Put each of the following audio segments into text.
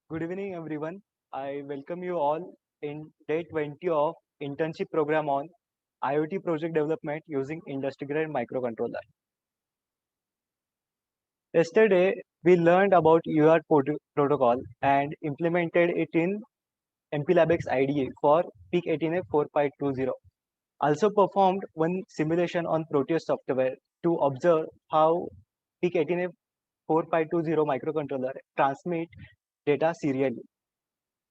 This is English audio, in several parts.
Good evening, everyone. I welcome you all in day 20 of internship program on IoT project development using industry grade microcontroller. Yesterday, we learned about UART protocol and implemented it in MPLABX IDE for PIC18A 4520. Also performed one simulation on Proteus software to observe how PIC18A 4520 microcontroller transmit data serially.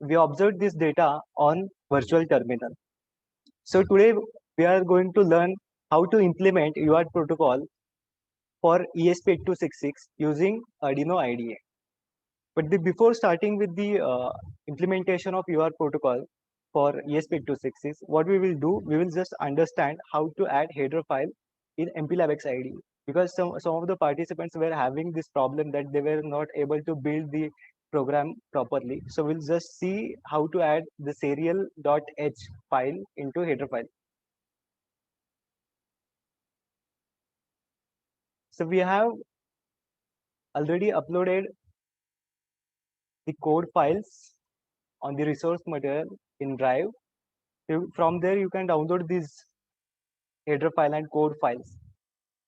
We observed this data on virtual terminal. So today we are going to learn how to implement UART protocol for ESP8266 using Arduino IDE. But before starting with the implementation of UART protocol for ESP8266, what we will do, we will just understand how to add header file in MPLABX IDE. Because some of the participants were having this problem that they were not able to build the program properly. So we'll just see how to add the serial.h file into header file. So we have already uploaded the code files on the resource material in Drive. From there, you can download these header file and code files.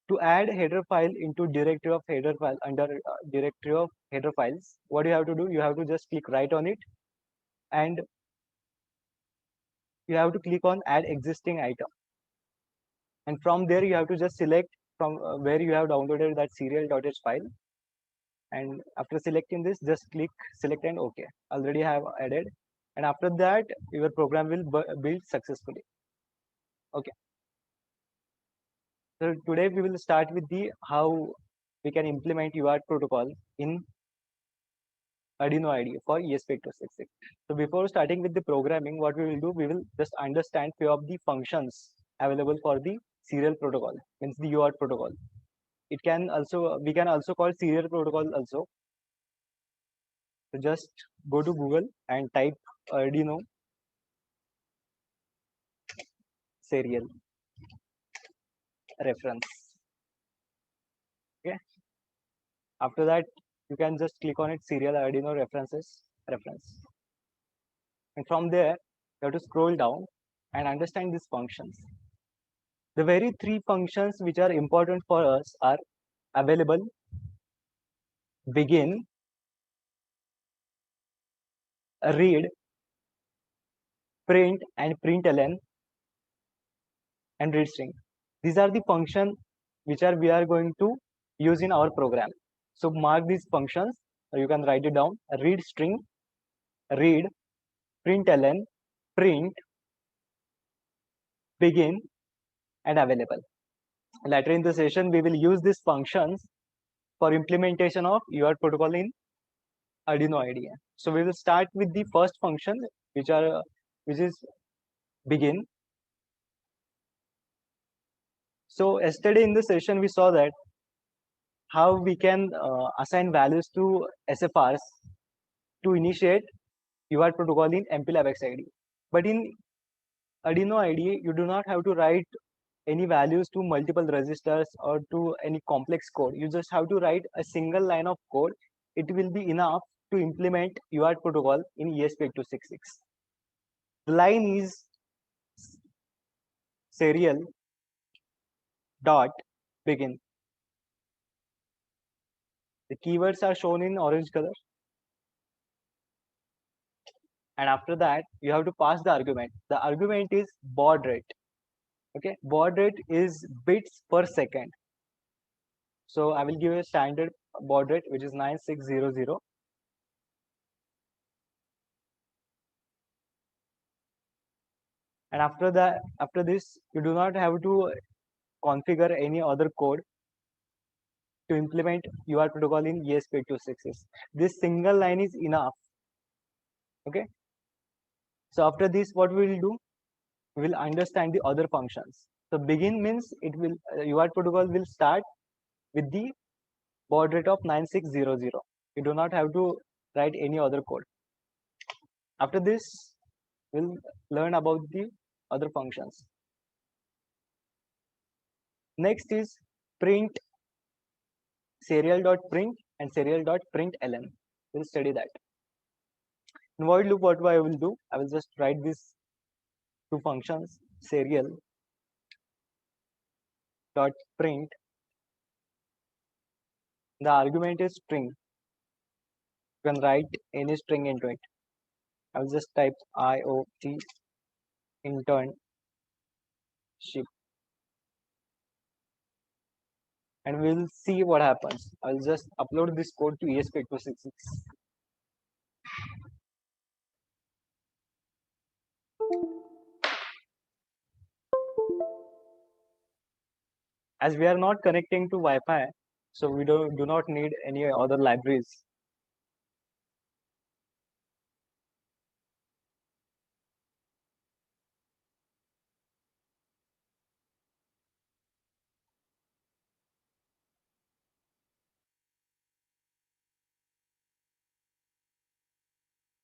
To add header file into directory of header file under directory of header files, what you have to do, you have to just click right on it and you have to click on add existing item. And from there, you have to just select from where you have downloaded that serial.h file. And after selecting this, just click select and OK. Already have added. And after that, your program will build successfully. Okay. So today we will start with the how we can implement UART protocol in Arduino IDE for ESP8266. So before starting with the programming, what we will do, we will just understand few of the functions available for the serial protocol, means the UART protocol. It can also, we can also call serial protocol also. So just go to Google and type Arduino serial reference. Okay. After that, you can just click on it, serial Arduino reference. And from there, you have to scroll down and understand these functions. The very three functions which are important for us are available, begin, read, print and println, and read string. These are the functions which are we are going to use in our program. So mark these functions, or you can write it down. Read string, read, println, print, begin, and available. Later in the session, we will use these functions for implementation of UART protocol in Arduino IDE. So we will start with the first function, which is begin. So yesterday in the session, we saw that how we can assign values to SFRs to initiate UART protocol in MPLABX IDE. But in Arduino IDE, you do not have to write any values to multiple registers or to any complex code. You just have to write a single line of code. It will be enough to implement UART protocol in ESP8266. The line is serial dot begin. The keywords are shown in orange color. And after that, you have to pass the argument. The argument is baud rate. Okay, baud rate is bits per second. So I will give a standard baud rate, which is 9600. And after this, you do not have to configure any other code to implement UART protocol in ESP8266. This single line is enough. Okay. So after this, what we will do? We will understand the other functions. So begin means it will UART protocol will start with the baud rate of 9600. You do not have to write any other code. After this, we'll learn about the other functions. Next is print, serial.print and serial.println. We'll study that. In void loop, what I will do, I will just write these two functions, serial dot print. The argument is string. You can write any string into it. I will just type IOT internship, and we'll see what happens. I'll just upload this code to ESP8266. As we are not connecting to Wi-Fi, so we do not need any other libraries.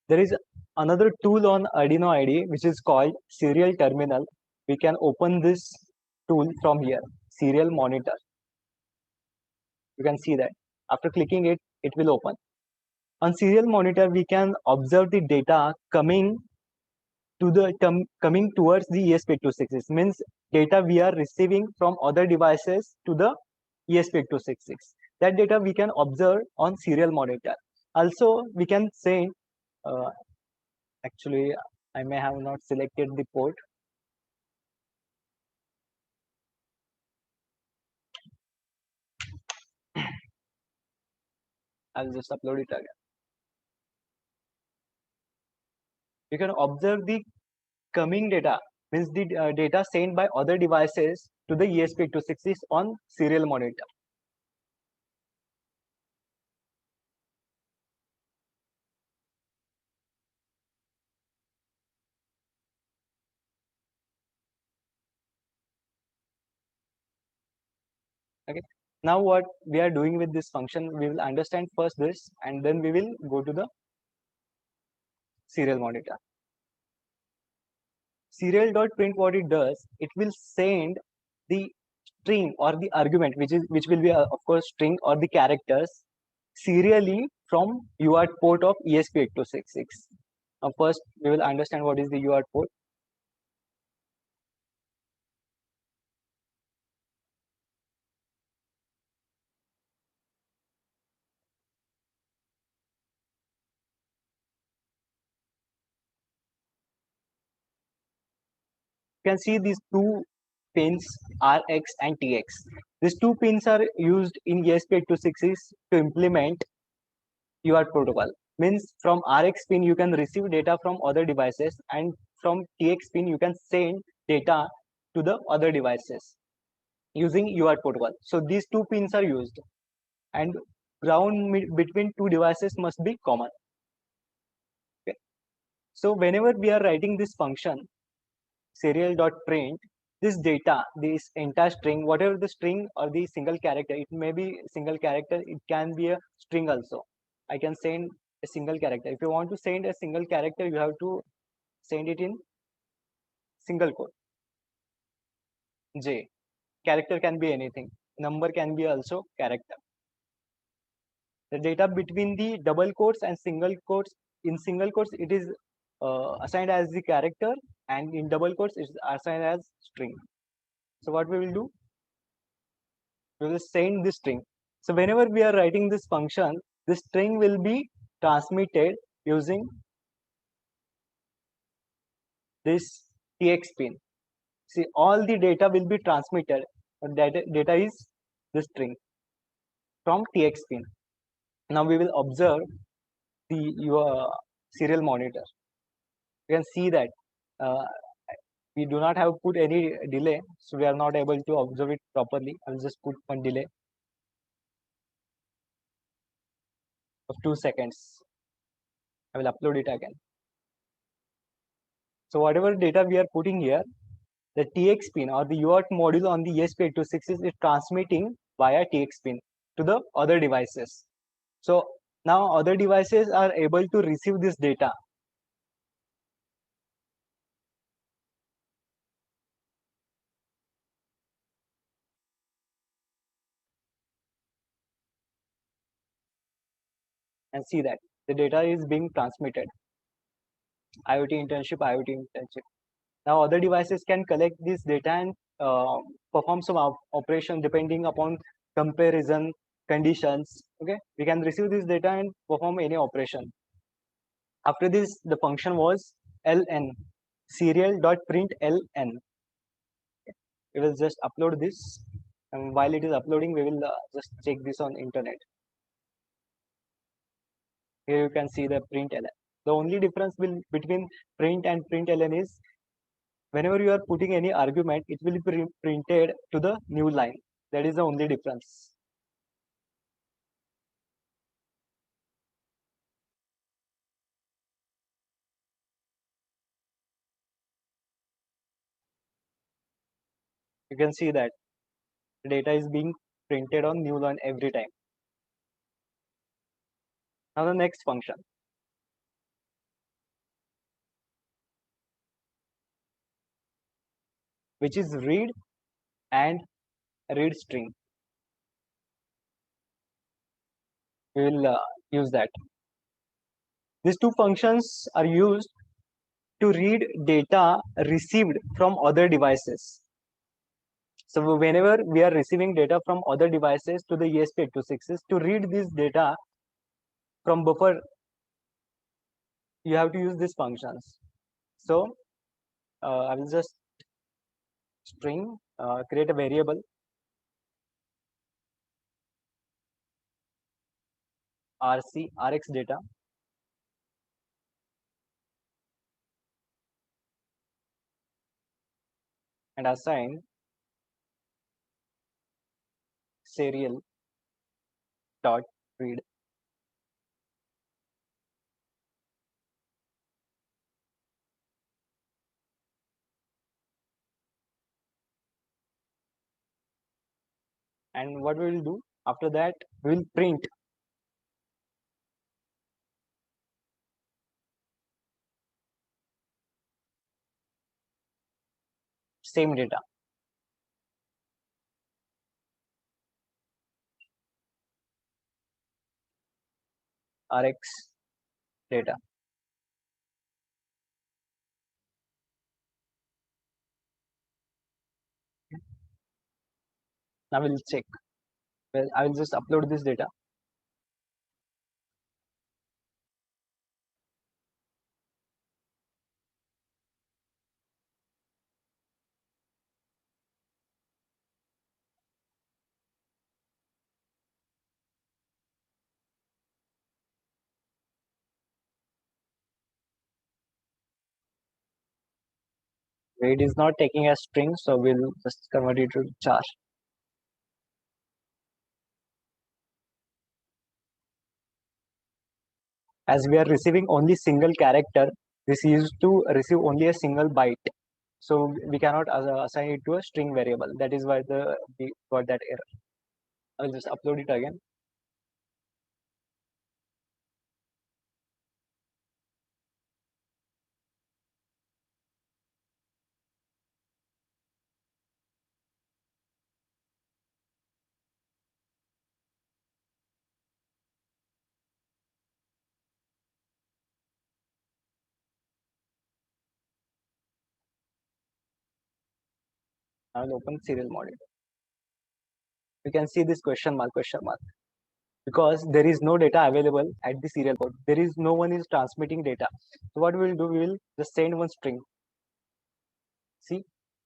There is another tool on Arduino IDE which is called Serial Terminal. We can open this tool from here, Serial Monitor. You can see that. After clicking it, it will open. On Serial Monitor, we can observe the data coming coming towards the ESP8266. Means data we are receiving from other devices to the ESP8266. That data we can observe on Serial Monitor. Also, we can send uh, actually, I may have not selected the port. I'll just upload it again. You can observe the coming data, means the data sent by other devices to the ESP8266 on serial monitor. Okay. Now what we are doing with this function, we will understand first this, and then we will go to the serial monitor. Serial.print, what it does, it will send the string or the argument, which will be of course string or the characters serially from UART port of ESP8266. Now first we will understand what is the UART port. You can see these two pins RX and TX. These two pins are used in ESP8266 to implement UART protocol. Means from RX pin you can receive data from other devices, and from TX pin you can send data to the other devices using UART protocol. So these two pins are used, and ground between two devices must be common. Okay. So whenever we are writing this function serial.print, this data, this entire string, whatever the string or the single character, it may be single character, it can be a string also. I can send a single character. If you want to send a single character, you have to send it in single quote. J. Character can be anything. Number can be also character. The data between the double quotes and single quotes, in single quotes it is assigned as the character, and in double quotes it is assigned as string. So what we will do, we will send this string. So whenever we are writing this function, this string will be transmitted using this TX pin. See, all the data will be transmitted. Data is the string from TX pin. Now we will observe the your serial monitor. You can see that uh, we do not have put any delay, so we are not able to observe it properly. I will just put one delay of 2 seconds. I will upload it again. So whatever data we are putting here, the TX pin or the UART module on the ESP8266 is transmitting via TX pin to the other devices. So now other devices are able to receive this data. And see that the data is being transmitted. IoT internship, IoT internship. Now other devices can collect this data and perform some operation depending upon comparison conditions. Okay, we can receive this data and perform any operation. After this, the function was ln, serial.println. We will just upload this, and while it is uploading, we will just check this on internet. Here you can see the println. The only difference between print and println is whenever you are putting any argument, it will be printed to the new line. That is the only difference. You can see that the data is being printed on new line every time. Now the next function, which is read and read string. We will use that. These two functions are used to read data received from other devices. So whenever we are receiving data from other devices to the ESP8266, to read this data from buffer, you have to use these functions. So I will just string, create a variable rx data, and assign serial dot read. And what we will do after that, we will print same data. Rx data. Now we'll check. Well, I will just upload this data. It is not taking a string, so we'll just convert it to char. As we are receiving only single character, this is to receive only a single byte. So we cannot assign it to a string variable. That is why we got that error. I'll just upload it again. I will open serial module. You can see this question mark, because there is no data available at the serial port. There is no one is transmitting data. So what we will do, we will just send one string. See,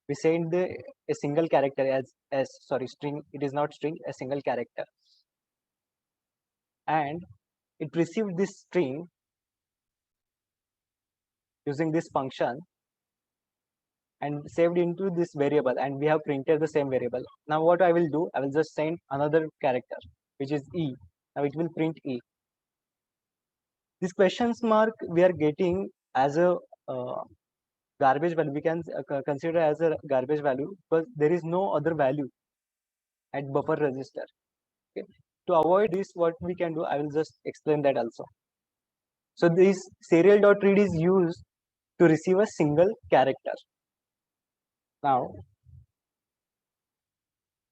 we send a single character as sorry, string. It is not string, a single character, and it received this string using this function and saved into this variable, and we have printed the same variable. Now what I will do, I will just send another character, which is e. Now it will print e. This questions mark we are getting as a garbage value. We can consider as a garbage value because there is no other value at buffer register. Okay. To avoid this, what we can do, I will just explain that also. So this serial.read is used to receive a single character. Now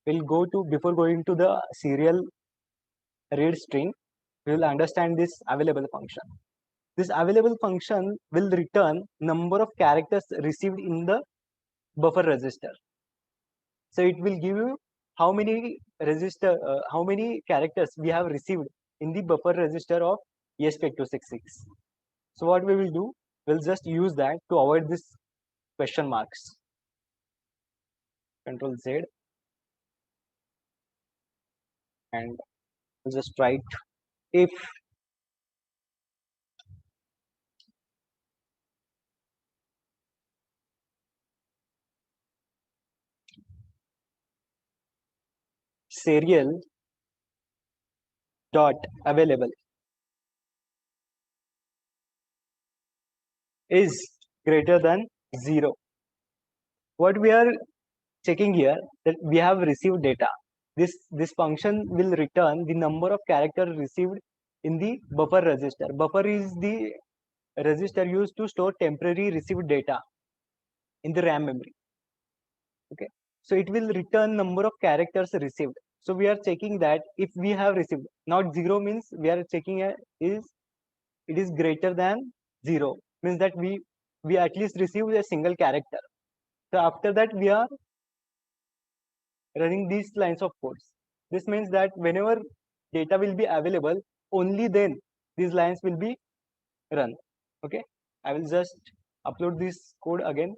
we'll go to, before going to the serial read string, we will understand this available function. This available function will return number of characters received in the buffer register. So it will give you how many how many characters we have received in the buffer register of ESP8266. So what we will do, we'll just use that to avoid this question marks. Control Z, and we'll just write if serial dot available is greater than 0. What we are checking here, that we have received data. This function will return the number of characters received in the buffer register. Buffer is the register used to store temporary received data in the RAM memory. Okay, so it will return number of characters received. So we are checking that if we have received, not 0 means we are checking is it is greater than 0, means that we at least received a single character. So after that we are running these lines of codes. This means that whenever data will be available, only then these lines will be run. Okay, I will just upload this code again.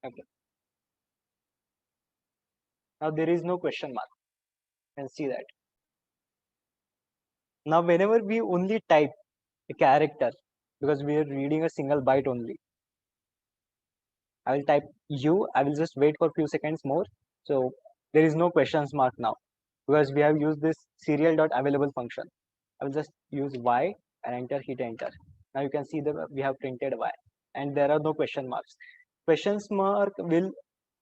Okay, now there is no question mark. You can see that. Now whenever we only type a character, because we are reading a single byte only, I will type U. I will just wait for a few seconds more. So there is no questions mark now because we have used this serial dot available function. I will just use Y and enter, hit enter. Now you can see that we have printed Y and there are no question marks. Questions mark will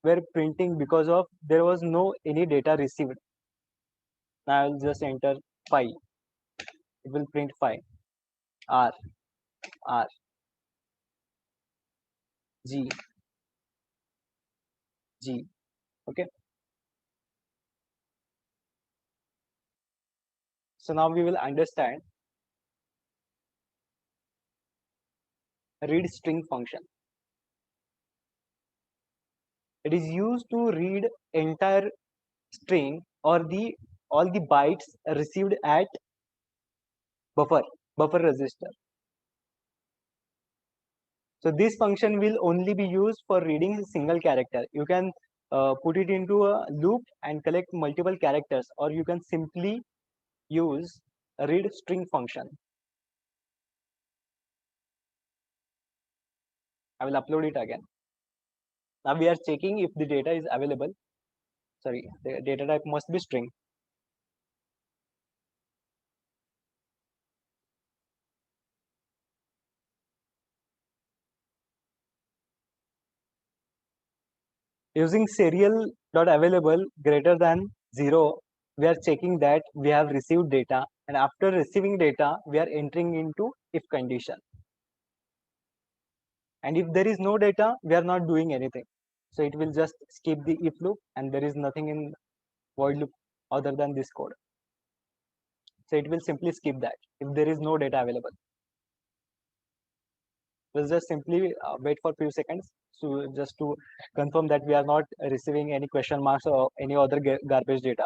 were printing because of there was no any data received. Now I will just enter 5. It will print 5. R, R, G, G. Okay. So now we will understand read string function. It is used to read entire string or the all the bytes received at buffer register. So this function will only be used for reading a single character. You can put it into a loop and collect multiple characters, or you can simply use a read string function. I will upload it again. Now we are checking if the data is available. Sorry, the data type must be string. Using serial.available greater than 0, we are checking that we have received data, and after receiving data, we are entering into if condition. And if there is no data, we are not doing anything. So it will just skip the if loop, and there is nothing in void loop other than this code. So it will simply skip that if there is no data available. We'll just simply wait for a few seconds so just to confirm that we are not receiving any question marks or any other garbage data.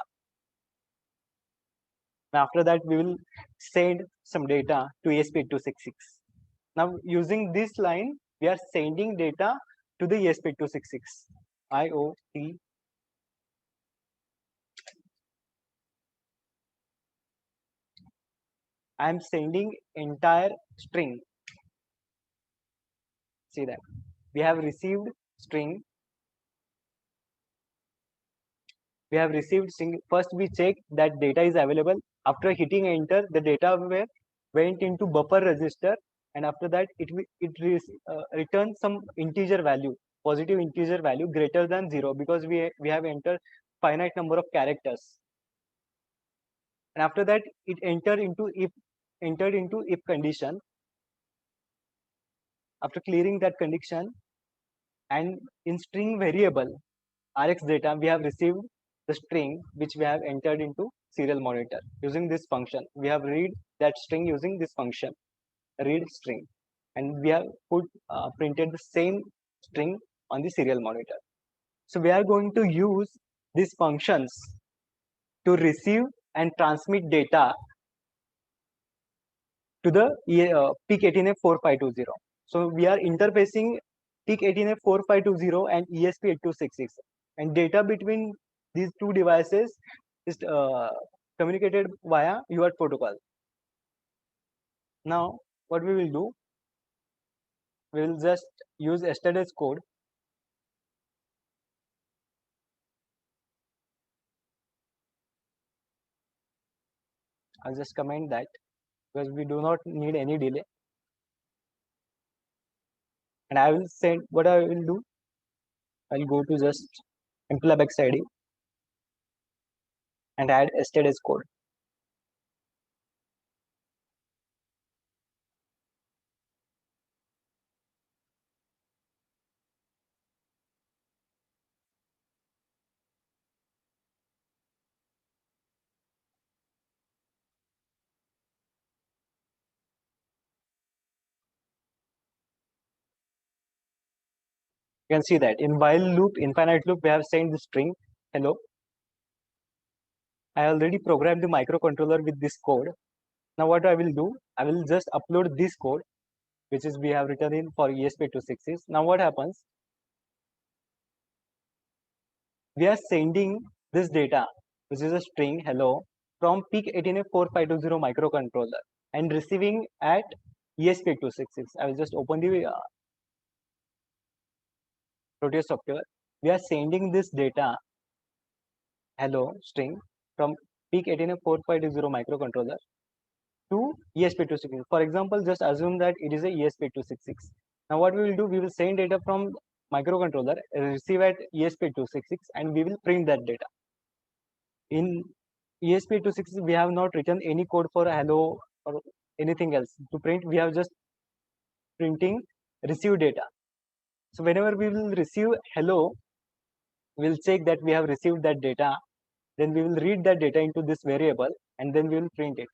And after that, we will send some data to ESP8266. Now, using this line, we are sending data to the ESP8266. IOT. I am sending entire string. See that we have received string. We have received string. First, we check that data is available. After hitting enter, the data went into buffer register, and after that, it returns some integer value, positive integer value greater than 0, because we have entered finite number of characters. And after that, it entered into if condition. After clearing that condition, and in string variable rx data, we have received the string which we have entered into serial monitor using this function. We have read that string using this function, read string, and we have printed the same string on the serial monitor. So we are going to use these functions to receive and transmit data to the PIC18F4520. So we are interfacing PIC18F4520 and ESP8266, and data between these two devices is communicated via UART protocol. Now, what we will do, we will just use yesterday's code. I'll just comment that because we do not need any delay. And I will send what I will do. I'll go to just MPLABX ID and add yesterday's code. You can see that in while loop, infinite loop, we have sent the string hello. I already programmed the microcontroller with this code. Now what I will do, I will just upload this code, which is we have written in for ESP8266. Now what happens? We are sending this data, which is a string hello, from PIC18F4520 microcontroller and receiving at ESP8266. I will just open the Proteus software. We are sending this data hello string from PIC18F4520 microcontroller to ESP8266. For example, just assume that it is a ESP8266. Now what we will do, we will send data from microcontroller, receive at ESP8266, and we will print that data. In ESP8266, we have not written any code for hello or anything else to print. We have just printing receive data. So whenever we will receive hello, we'll check that we have received that data. Then we will read that data into this variable, and then we will print it.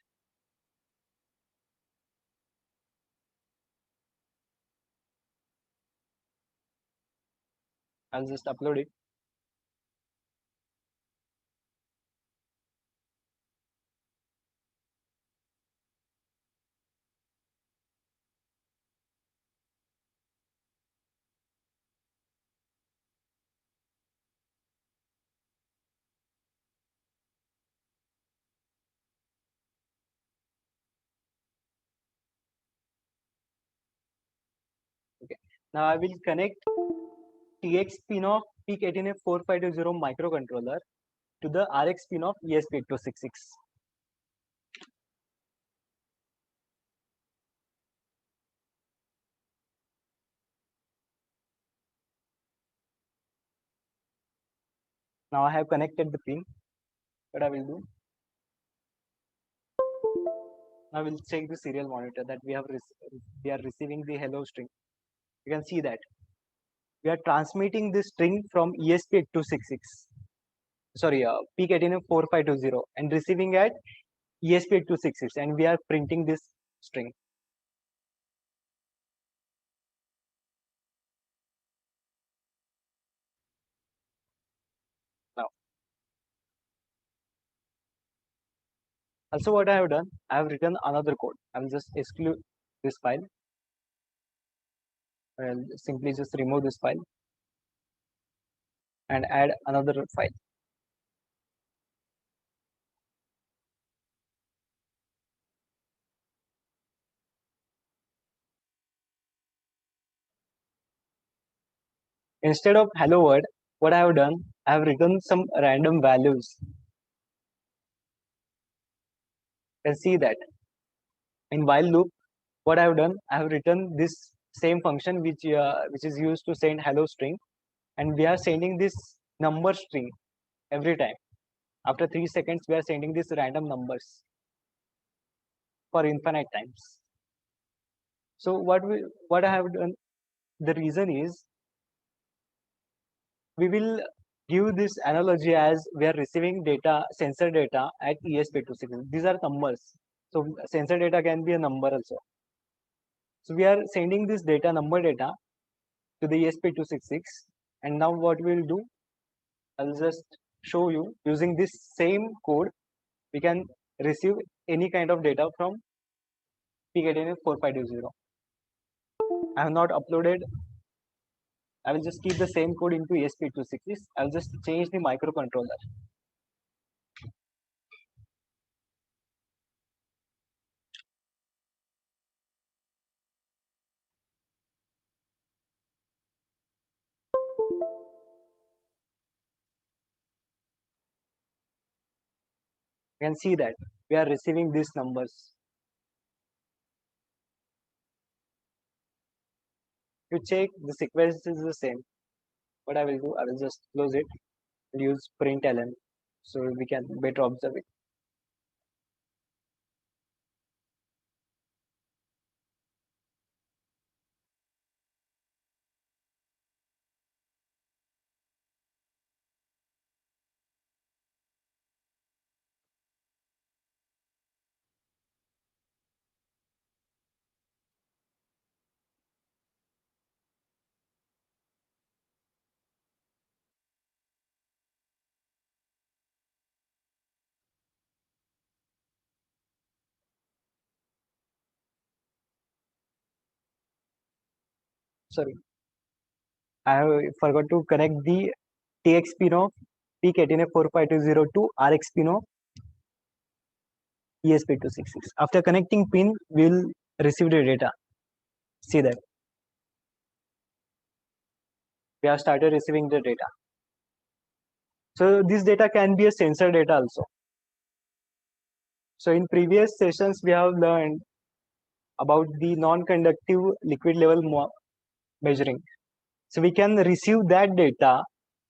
I'll just upload it. Okay. Now I will connect TX pin of PIC18F4520 microcontroller to the RX pin of ESP8266. Now I have connected the pin. What I will do, I will check the serial monitor that we are receiving the hello string. You can see that we are transmitting this string from ESP8266. Sorry, PIC18F4520 and receiving at ESP8266, and we are printing this string. Now, also what I have done, I have written another code. I will just exclude this file. I'll simply just remove this file and add another file. Instead of hello world, what I have done, I have written some random values. You can see that in while loop, what I have done, I have written this same function which is used to send hello string, and we are sending this number string every time. After 3 seconds, we are sending these random numbers for infinite times. So what I have done, the reason is we will give this analogy as we are receiving data, sensor data at ESP266. These are numbers. So sensor data can be a number also. So we are sending this data, number data, to the ESP266. And now what we'll do, I'll just show you using this same code, we can receive any kind of data from PIC18F4520. I have not uploaded. I will just keep the same code into ESP266. I'll just change the microcontroller. You can see that we are receiving these numbers. You check the sequence is the same. What I will do, I will just close it and use println so we can better observe it. Sorry, I have forgot to connect the TX pin of PIC18F4520 to RX pin of ESP266. After connecting pin, we will receive the data. See that we have started receiving the data. So this data can be a sensor data also. So in previous sessions, we have learned about the non-conductive liquid level measuring. So we can receive that data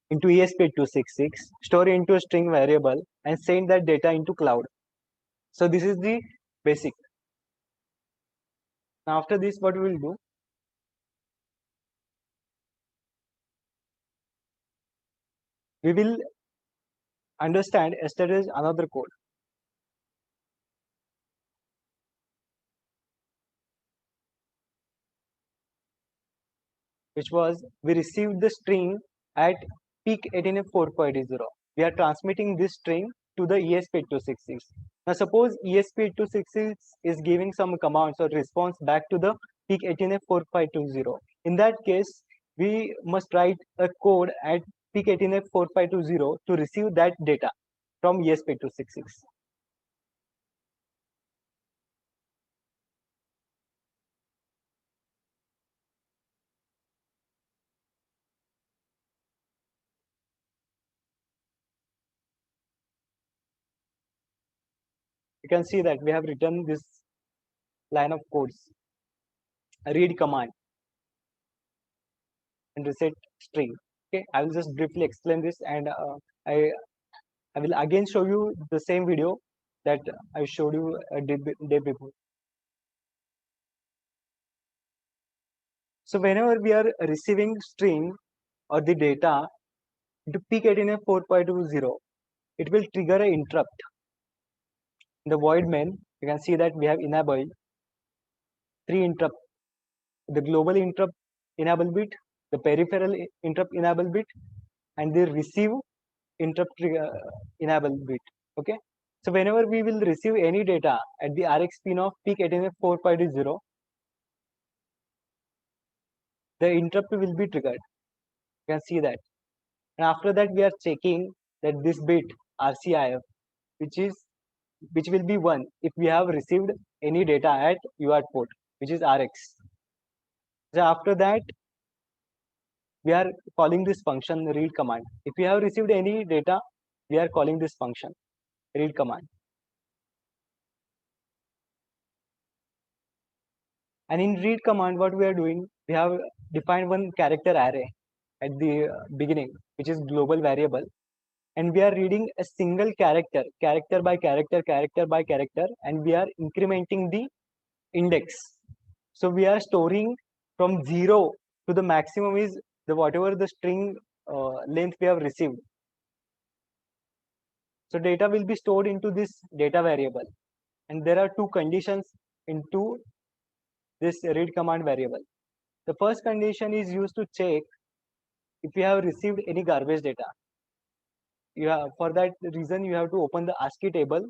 into ESP266, store it into a string variable, and send that data into cloud. So this is the basic. Now after this, what we will do? We will understand yesterday's another code. Which was we received the string at PIC18F4.0. We are transmitting this string to the ESP8266. Now suppose ESP8266 is giving some commands or response back to the PIC18F4520. In that case, we must write a code at PIC18F4520 to receive that data from ESP8266. You can see that we have written this line of codes, a read command and reset string. Okay, I will just briefly explain this, and I I will again show you the same video that I showed you a day before. So whenever we are receiving string or the data to PIC18F4.20, it will trigger an interrupt. In the void main, you can see that we have enabled three interrupt: the global interrupt enable bit, the peripheral interrupt enable bit, and the receive interrupt enable bit. Okay. So whenever we will receive any data at the RX pin of PIC18F4.0, the interrupt will be triggered. You can see that. And after that, we are checking that this bit RCIF, which will be 1 if we have received any data at UART port, which is RX. So after that, we are calling this function read command. If we have received any data, we are calling this function read command. And in read command, what we are doing, we have defined one character array at the beginning, which is global variable. and we are reading a single character, character by character, character by character, and we are incrementing the index. So we are storing from 0 to the maximum is the whatever the string length we have received. So data will be stored into this data variable, and there are two conditions into this read command variable. The first condition is used to check if you have received any garbage data. For that reason you have to open the ASCII table,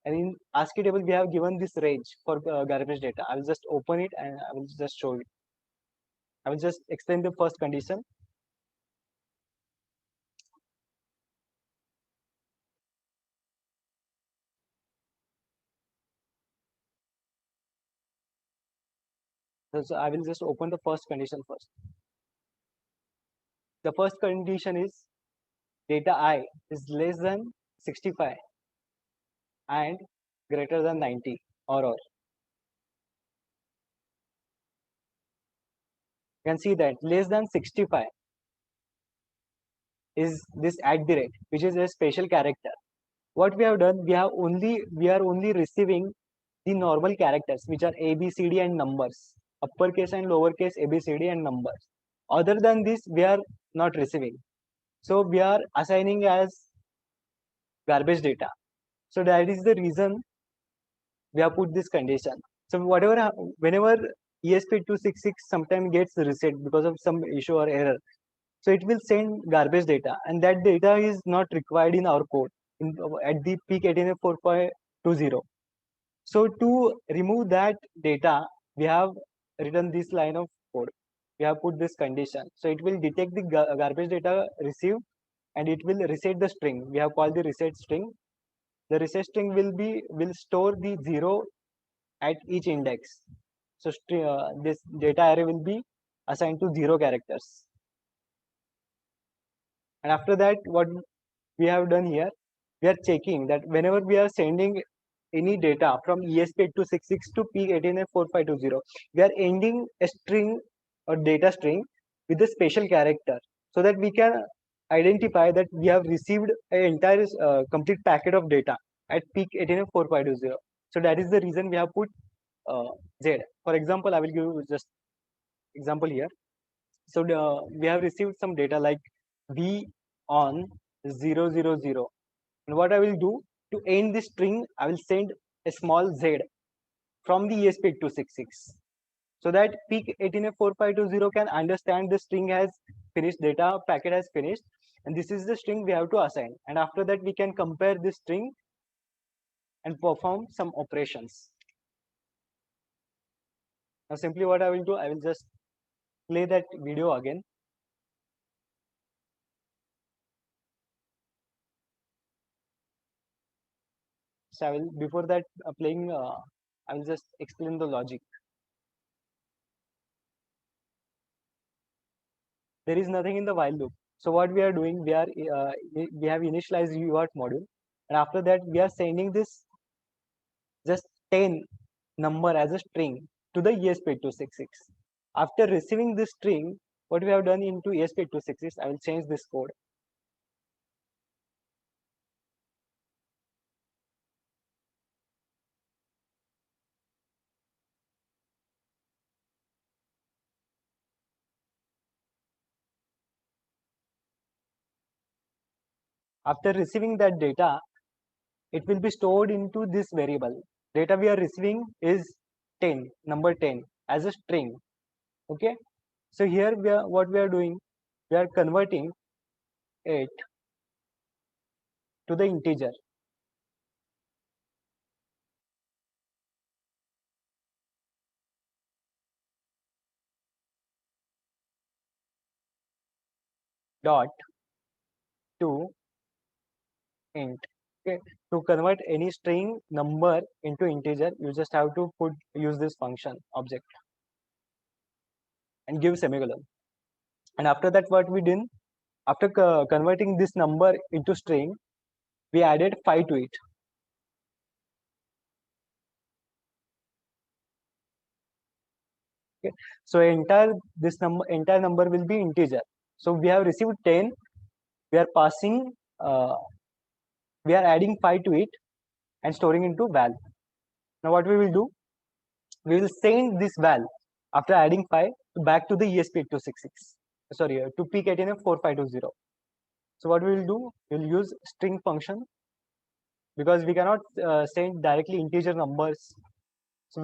and in ASCII table we have given this range for garbage data. I will just open it and I will just show it. I will just explain the first condition. So I will just open the first condition first. The first condition is data I is less than 65 and greater than 90 or. You can see that less than 65 is this at the rate, which is a special character. What we have done, we are only receiving the normal characters, which are A, B, C, D and numbers, uppercase and lowercase A, B, C, D and numbers. Other than this, we are not receiving. So we are assigning as garbage data. So that is the reason we have put this condition. So whenever ESP8266 sometimes gets reset because of some issue or error, so it will send garbage data, and that data is not required in our code at the peak 18F 4.20. So to remove that data, we have written this line of code. We have put this condition. So it will detect the garbage data received, and it will reset the string. We have called the reset string. The reset string will store the 0 at each index. So this data array will be assigned to 0 characters. And after that, what we have done here, we are checking that whenever we are sending any data from ESP8266 to P18F4520, we are ending a string or data string with a special character, so that we can identify that we have received an entire complete packet of data at peak 18F4520. So that is the reason we have put Z. For example, I will give you just example here. So we have received some data like V on 000. And what I will do to end this string, I will send a small z from the ESP8266, so that peak 18F4520 can understand the string has finished, data packet has finished, and this is the string we have to assign. And after that, we can compare this string and perform some operations. Now, simply what I will do, I will just play that video again. So I will, before that playing, I will just explain the logic. There is nothing in the while loop. So what we are doing, we have initialized UART module, and after that we are sending this just 10 number as a string to the ESP8266. After receiving this string, what we have done into ESP8266, I will change this code. After receiving that data, it will be stored into this variable. Data we are receiving is 10, number 10 as a string. Okay. So here what we are doing, we are converting it to the integer. Dot to int. Okay. To convert any string number into integer, you just have to use this function object and give semicolon. And after that, what we did, after converting this number into string, we added 5 to it. Okay. So entire number will be integer. So we have received 10. We are passing we are adding phi to it and storing into val. Now what we will do, we will send this val after adding phi back to the ESP8266. Sorry, to PIC18F4520. So what we will do, we will use string function because we cannot send directly integer numbers. So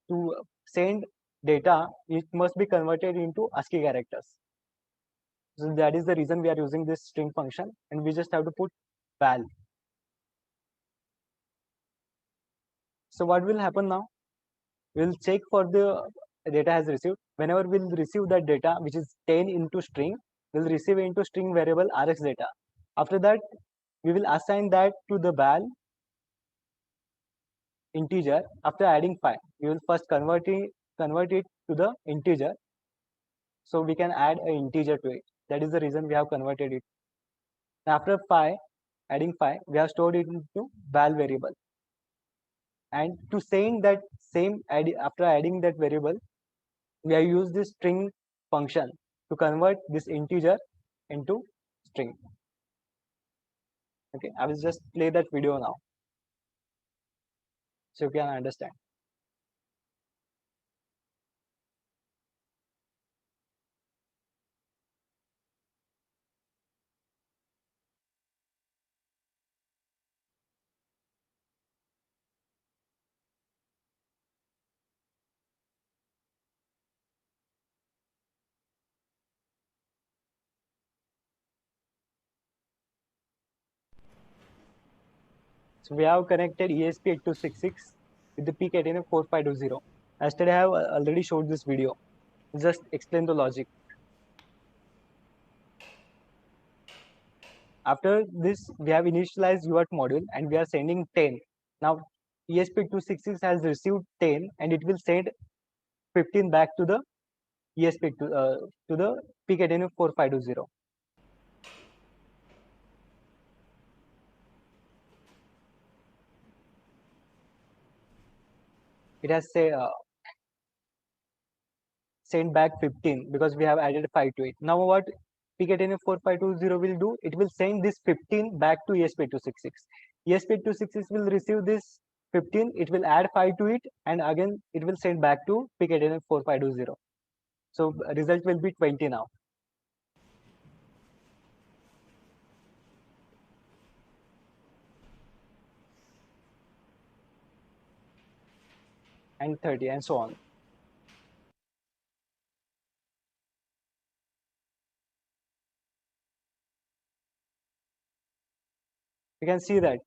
to send data, it must be converted into ASCII characters. So that is the reason we are using this string function, and we just have to put val. So what will happen now? We'll check for the data has received. Whenever we'll receive that data, which is 10 into string, we'll receive into string variable rx data. After that, we will assign that to the val integer after adding phi. We will first convert it to the integer, so we can add an integer to it. That is the reason we have converted it. After phi, adding phi, we have stored it into val variable. And to saying that same after adding that variable, we have used this string function to convert this integer into string. Okay, I will just play that video now so you can understand. So we have connected ESP8266 with the PIC18F4520. Yesterday I have already showed this video. Just explain the logic. After this, we have initialized UART module and we are sending 10. Now ESP8266 has received 10 and it will send 15 back to the to the PIC18F4520. It has sent back 15 because we have added 5 to it. Now what PIC18F4520 will do, it will send this 15 back to ESP8266. ESP8266 will receive this 15, it will add 5 to it, and again it will send back to PIC18F4520. So result will be 20 now. And 30 and so on. You can see that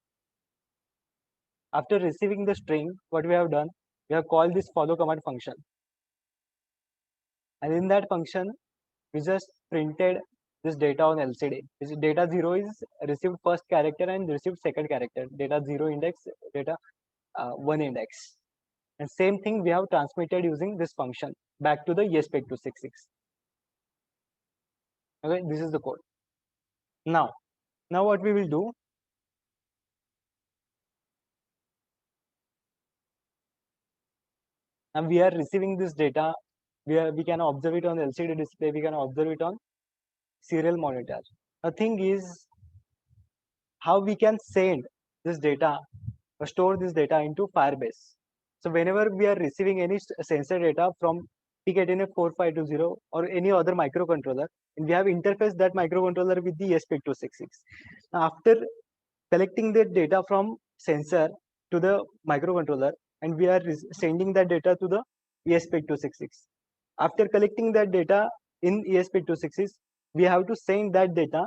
after receiving the string, what we have done, we have called this follow command function. And in that function, we just printed this data on LCD. This data 0 is received first character and received second character. Data 0 index, data 1 index. And same thing we have transmitted using this function back to the ESP8266. Okay, this is the code. Now what we will do, and we are receiving this data, we can observe it on LCD display, we can observe it on serial monitor. The thing is how we can send this data or store this data into Firebase. So whenever we are receiving any sensor data from PIC18F4520 or any other microcontroller, and we have interfaced that microcontroller with the ESP8266. After collecting the data from sensor to the microcontroller, and we are sending that data to the ESP8266. After collecting that data in ESP8266, we have to send that data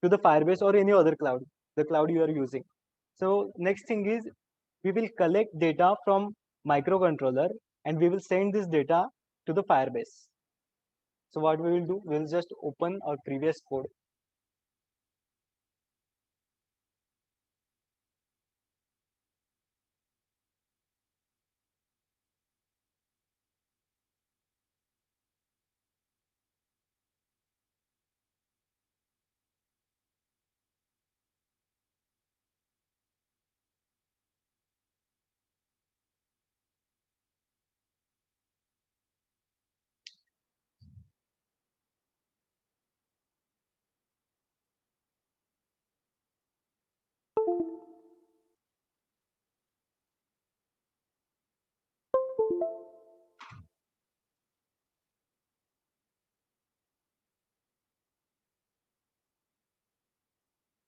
to the Firebase or any other cloud, the cloud you are using. So next thing is we will collect data from microcontroller and we will send this data to the Firebase. So what we will do, we will just open our previous code.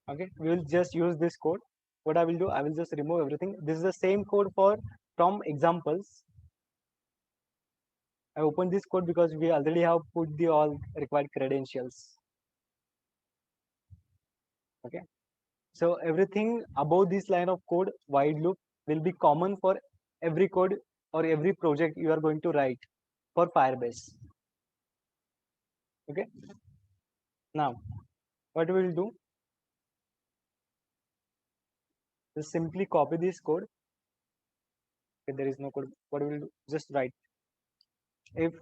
Okay, we will just use this code. What I will do, I will just remove everything. This is the same code for from examples. I opened this code because we already have put the all required credentials. Okay, so everything above this line of code, while loop, will be common for every code or every project you are going to write for Firebase. Okay, now what we will do, just simply copy this code. Okay, there is no code. What we will do, just write if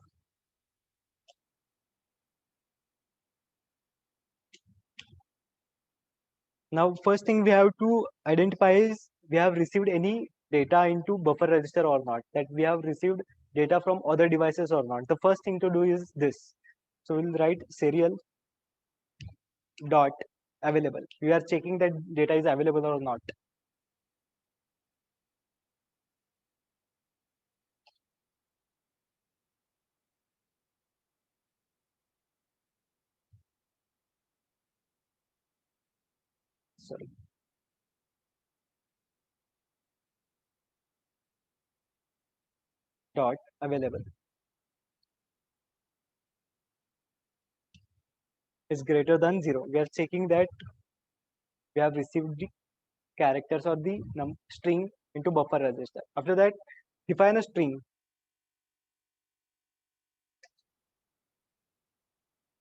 now first thing we have to identify is we have received any data into buffer register or not, that we have received data from other devices or not. The first thing to do is this. So we'll write serial dot available. We are checking that data is available or not. Sorry. Dot available is greater than 0. We are checking that we have received the characters or the string into buffer register. After that, define a string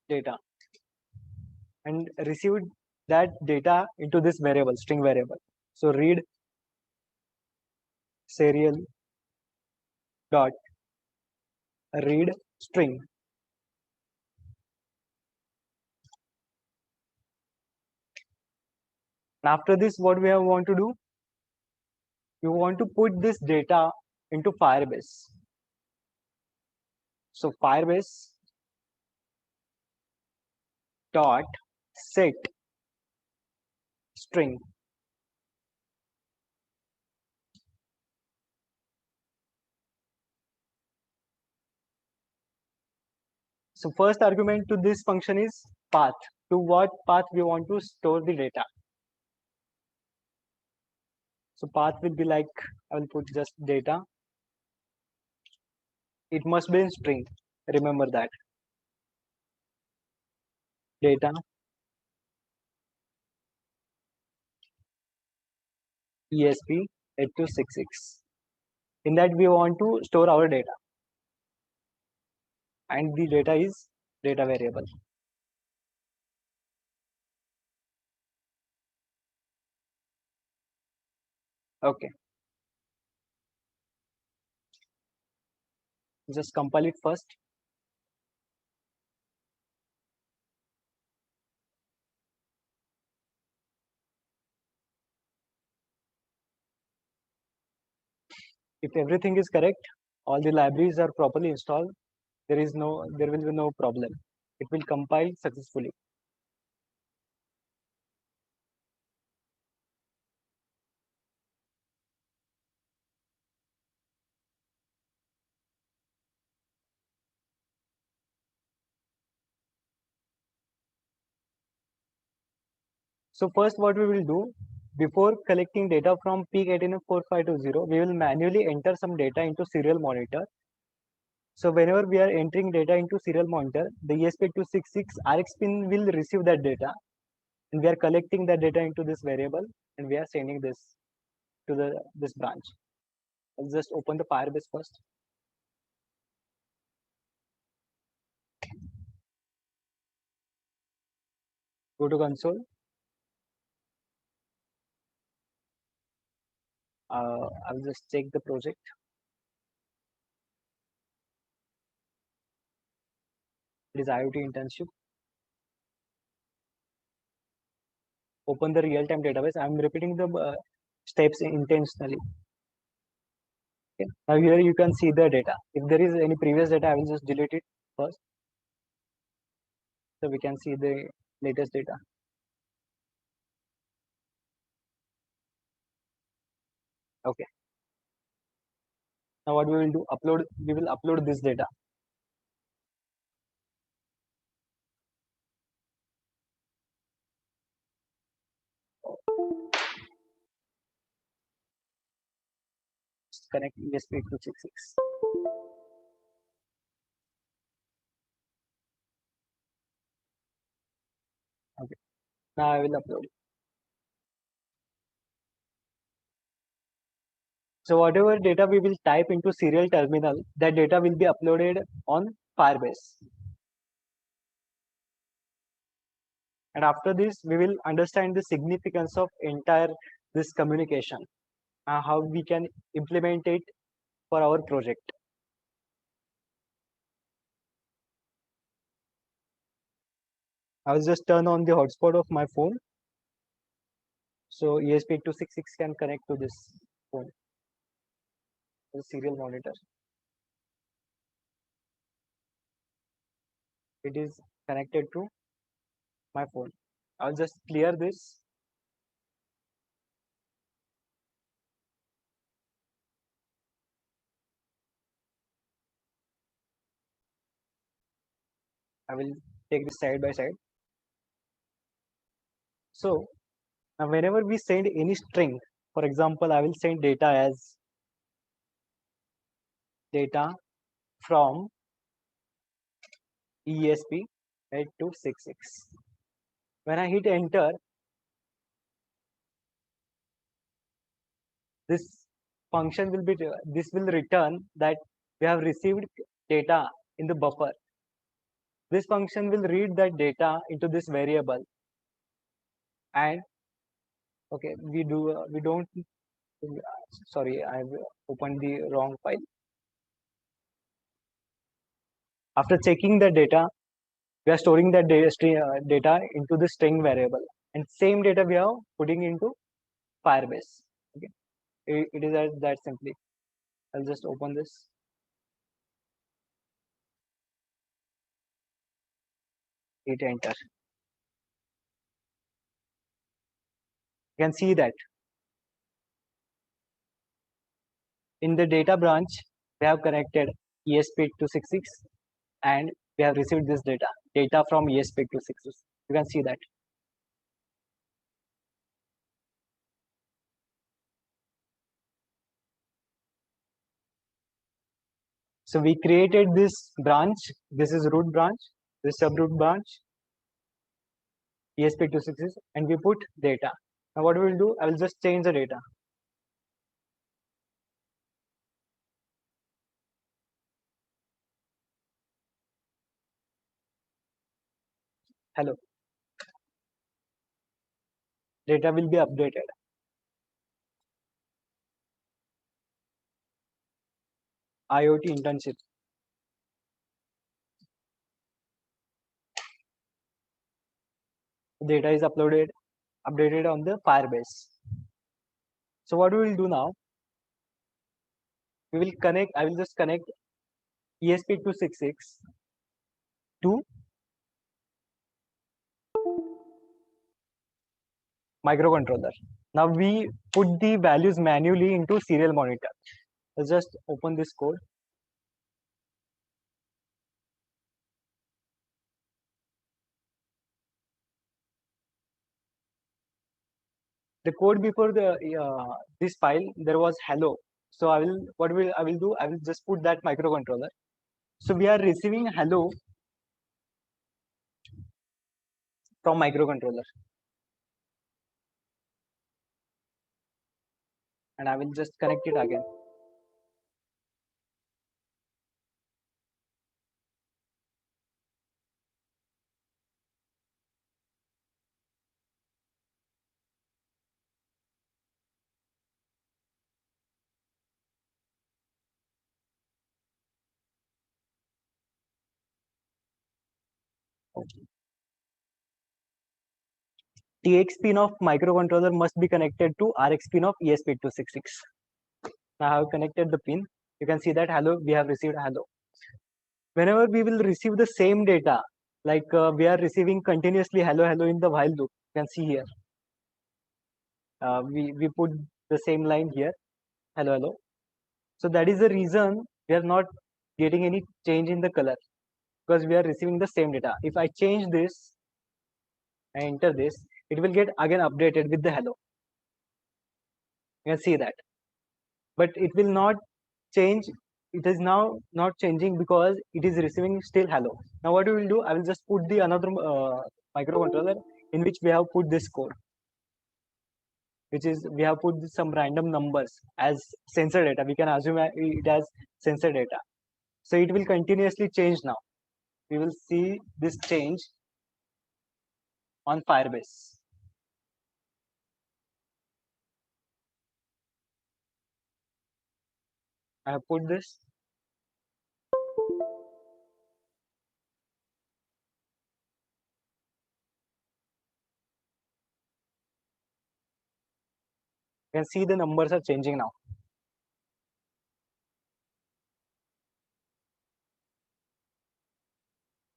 data and received that data into this variable, string variable. So read serial dot read string. And after this, what we have want to do, you want to put this data into Firebase. So Firebase dot set string. So first argument to this function is path. To what path we want to store the data. So path will be like, I will put just data. It must be in string. Remember that. Data ESP8266. In that we want to store our data. And the data is data variable. Okay. Just compile it first. If everything is correct, all the libraries are properly installed, there will be no problem. It will compile successfully. So first what we will do, before collecting data from peak 18F4520, we will manually enter some data into serial monitor. So whenever we are entering data into serial monitor, the ESP8266 RX pin will receive that data, and we are collecting that data into this variable, and we are sending this to this branch. Let's just open the Firebase first. Go to console. I'll just check the project. It is IoT internship. Open the real-time database. I'm repeating the steps intentionally. Okay. Now here you can see the data. If there is any previous data, I will just delete it first. So we can see the latest data. Okay. Now what we will do, we will upload this data. Connect ESP8266. Okay. Now I will upload it. So whatever data we will type into serial terminal, that data will be uploaded on Firebase. And after this, we will understand the significance of entire this communication, how we can implement it for our project. I will just turn on the hotspot of my phone. So ESP8266 can connect to this phone, the serial monitor. It is connected to my phone. I'll just clear this. I will take this side by side. So now whenever we send any string, for example, I will send data as data from ESP8266. When I hit enter, this function will be, this will return that we have received data in the buffer. This function will read that data into this variable, and okay, we don't, sorry, I've opened the wrong file. After checking the data, we are storing that data into the string variable, and same data we are putting into Firebase. Okay, it is that simply. I'll just open this. Hit enter. You can see that in the data branch we have connected ESP8266, and we have received this data from ESP8266. You can see that. So we created this branch. This is root branch, this subroot branch, ESP8266, and we put data. Now what we will do, I will just change the data. Hello. Data will be updated. IoT internship. Data is updated on the Firebase. So what we will do now, we will connect, I will just connect ESP8266 to microcontroller. Now we put the values manually into serial monitor. Let's just open this code. The code before the this file there was hello. So I will do, I will just put that microcontroller. So we are receiving hello from microcontroller, and I will just connect it again. TX pin of microcontroller must be connected to RX pin of ESP8266. Now I have connected the pin. You can see that hello, we have received hello. Whenever we will receive the same data, like we are receiving continuously hello hello in the while loop, you can see here. We put the same line here, hello hello. So that is the reason we are not getting any change in the color, because we are receiving the same data. If I change this, I enter this, it will get again updated with the hello. You can see that, but it will not change. It is now not changing because it is receiving still hello. Now what we will do, I will just put the another microcontroller in which we have put this code, which is we have put some random numbers as sensor data. We can assume it as sensor data. So it will continuously change now. We will see this change on Firebase. I have put this. You can see the numbers are changing now.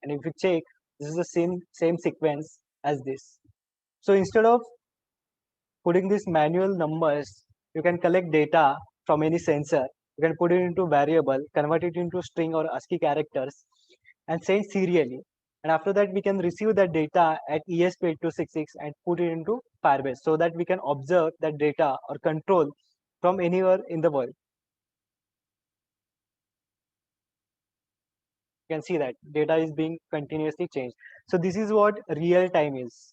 And if you check, this is the same sequence as this. So instead of putting these manual numbers, you can collect data from any sensor. You can put it into variable, convert it into string or ASCII characters, and send serially. And after that, we can receive that data at ESP8266 and put it into Firebase so that we can observe that data or control from anywhere in the world. You can see that data is being continuously changed. So this is what real time is.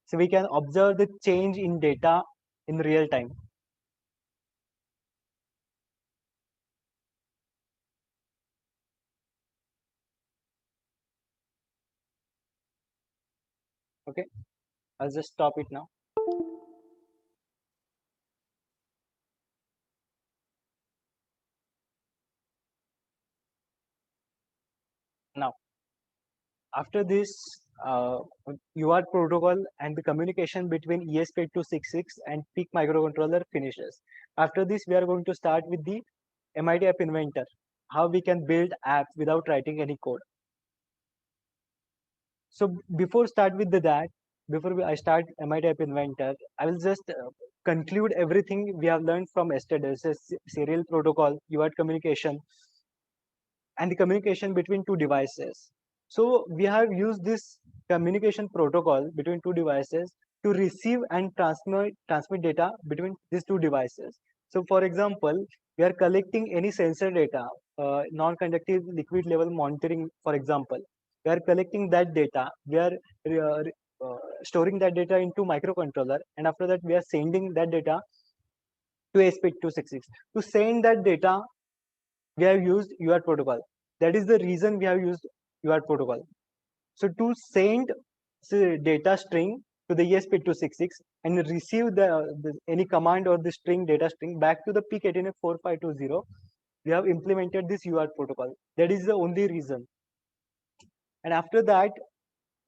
So we can observe the change in data in real time. Okay, I'll just stop it now. Now, after this UART protocol and the communication between ESP8266 and PIC microcontroller finishes. After this, we are going to start with the MIT App Inventor, how we can build apps without writing any code. So before start with that, I start MIT App Inventor, I will just conclude everything we have learned from yesterday. So serial protocol, UART communication, and the communication between two devices. So we have used this communication protocol between two devices to receive and transmit data between these two devices. So for example, we are collecting any sensor data, non-conductive liquid level monitoring, for example. We are collecting that data. We are storing that data into microcontroller, and after that we are sending that data to ESP8266. To send that data, we have used UART protocol. That is the reason we have used UART protocol. So to send data string to the ESP8266 and receive any command or the string data string back to the PIC18F4520, we have implemented this UART protocol. That is the only reason. And after that,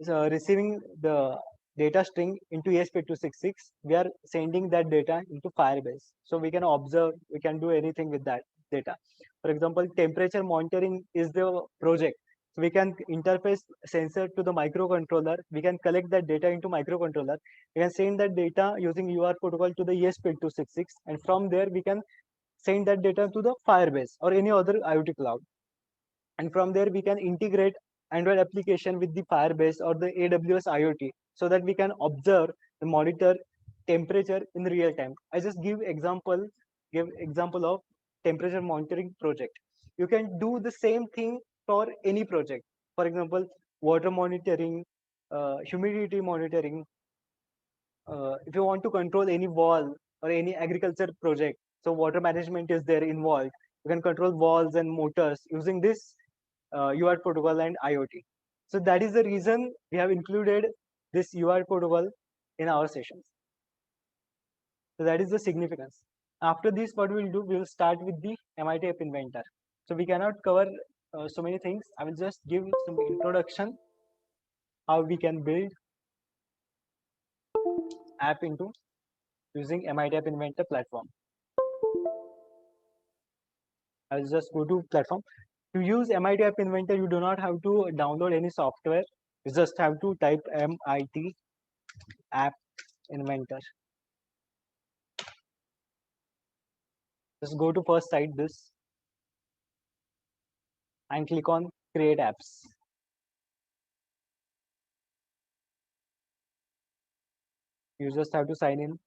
receiving the data string into ESP8266, we are sending that data into Firebase. So we can observe, we can do anything with that data. For example, temperature monitoring is the project. So we can interface sensor to the microcontroller. We can collect that data into microcontroller. We can send that data using UART protocol to the ESP8266. And from there, we can send that data to the Firebase or any other IoT cloud. And from there, we can integrate Android application with the Firebase or the AWS IoT so that we can observe and monitor temperature in real time. I just give example of temperature monitoring project. You can do the same thing for any project. For example, water monitoring, humidity monitoring. If you want to control any wall or any agriculture project, so water management is there involved. You can control walls and motors using this UART protocol and IoT. So that is the reason we have included this UART protocol in our sessions. So that is the significance. After this, what we will do, we will start with the MIT App Inventor. So we cannot cover so many things. I will just give some introduction how we can build app into using MIT App Inventor platform. I'll just go to platform. To use MIT App Inventor, you do not have to download any software. You just have to type MIT App Inventor. Just go to first site this. and click on create apps. You just have to sign in.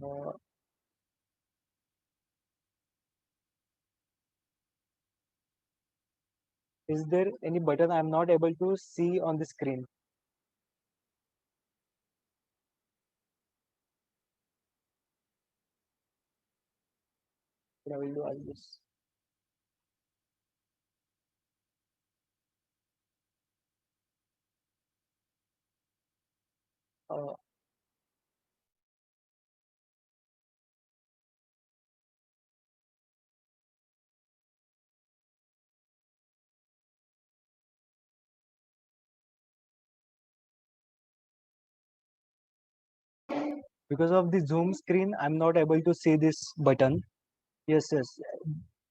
Uh, is there any button I'm not able to see on the screen? What I will do, I'll just uh, because of the zoom screen, I'm not able to see this button. Yes, yes.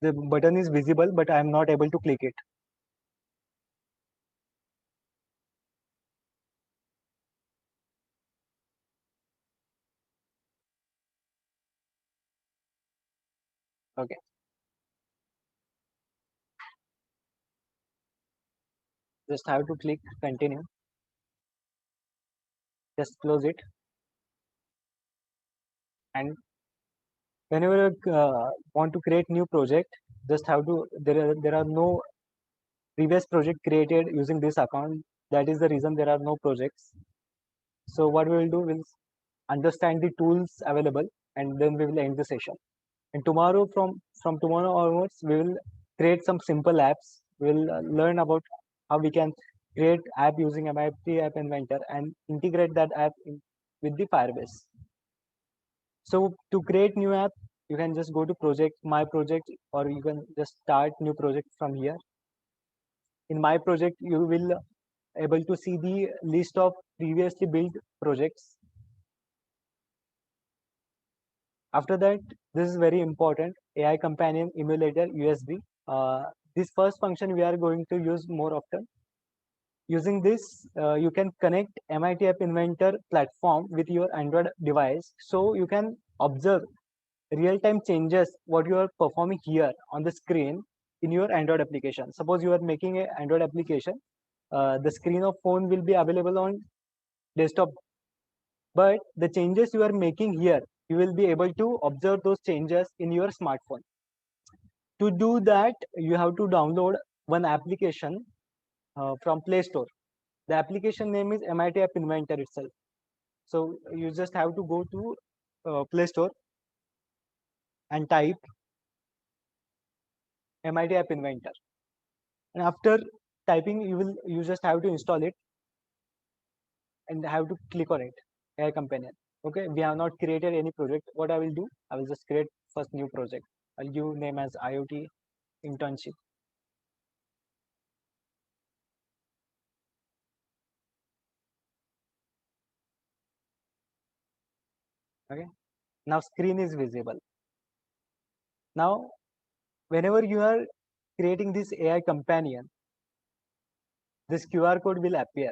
The button is visible, but I'm not able to click it. Okay. Just have to click continue. Just close it. And whenever you want to create new project, just have to, there are no previous project created using this account. That is the reason there are no projects. So what we will do, we'll understand the tools available, and then we will end the session. And tomorrow, from tomorrow onwards, we will create some simple apps. We'll learn about how we can create app using MIT App Inventor and integrate that app with the Firebase. So to create new app, you can just go to project, my project, or you can just start new project from here. In my project, you will able to see the list of previously built projects. After that, this is very important, AI Companion Emulator USB. This first function we are going to use more often. Using this, you can connect MIT App Inventor platform with your Android device, so you can observe real-time changes what you are performing here on the screen in your Android application. Suppose you are making an Android application, the screen of phone will be available on desktop, but the changes you are making here, you will be able to observe those changes in your smartphone. To do that, you have to download one application from Play Store. The application name is MIT App Inventor itself. So you just have to go to Play Store and type MIT App Inventor. And after typing, you just have to install it and have to click on it, AI Companion. Okay, we have not created any project. What I will do, I will just create first new project. I'll give name as IoT internship. Okay, now screen is visible. Now, whenever you are creating this AI Companion, this QR code will appear.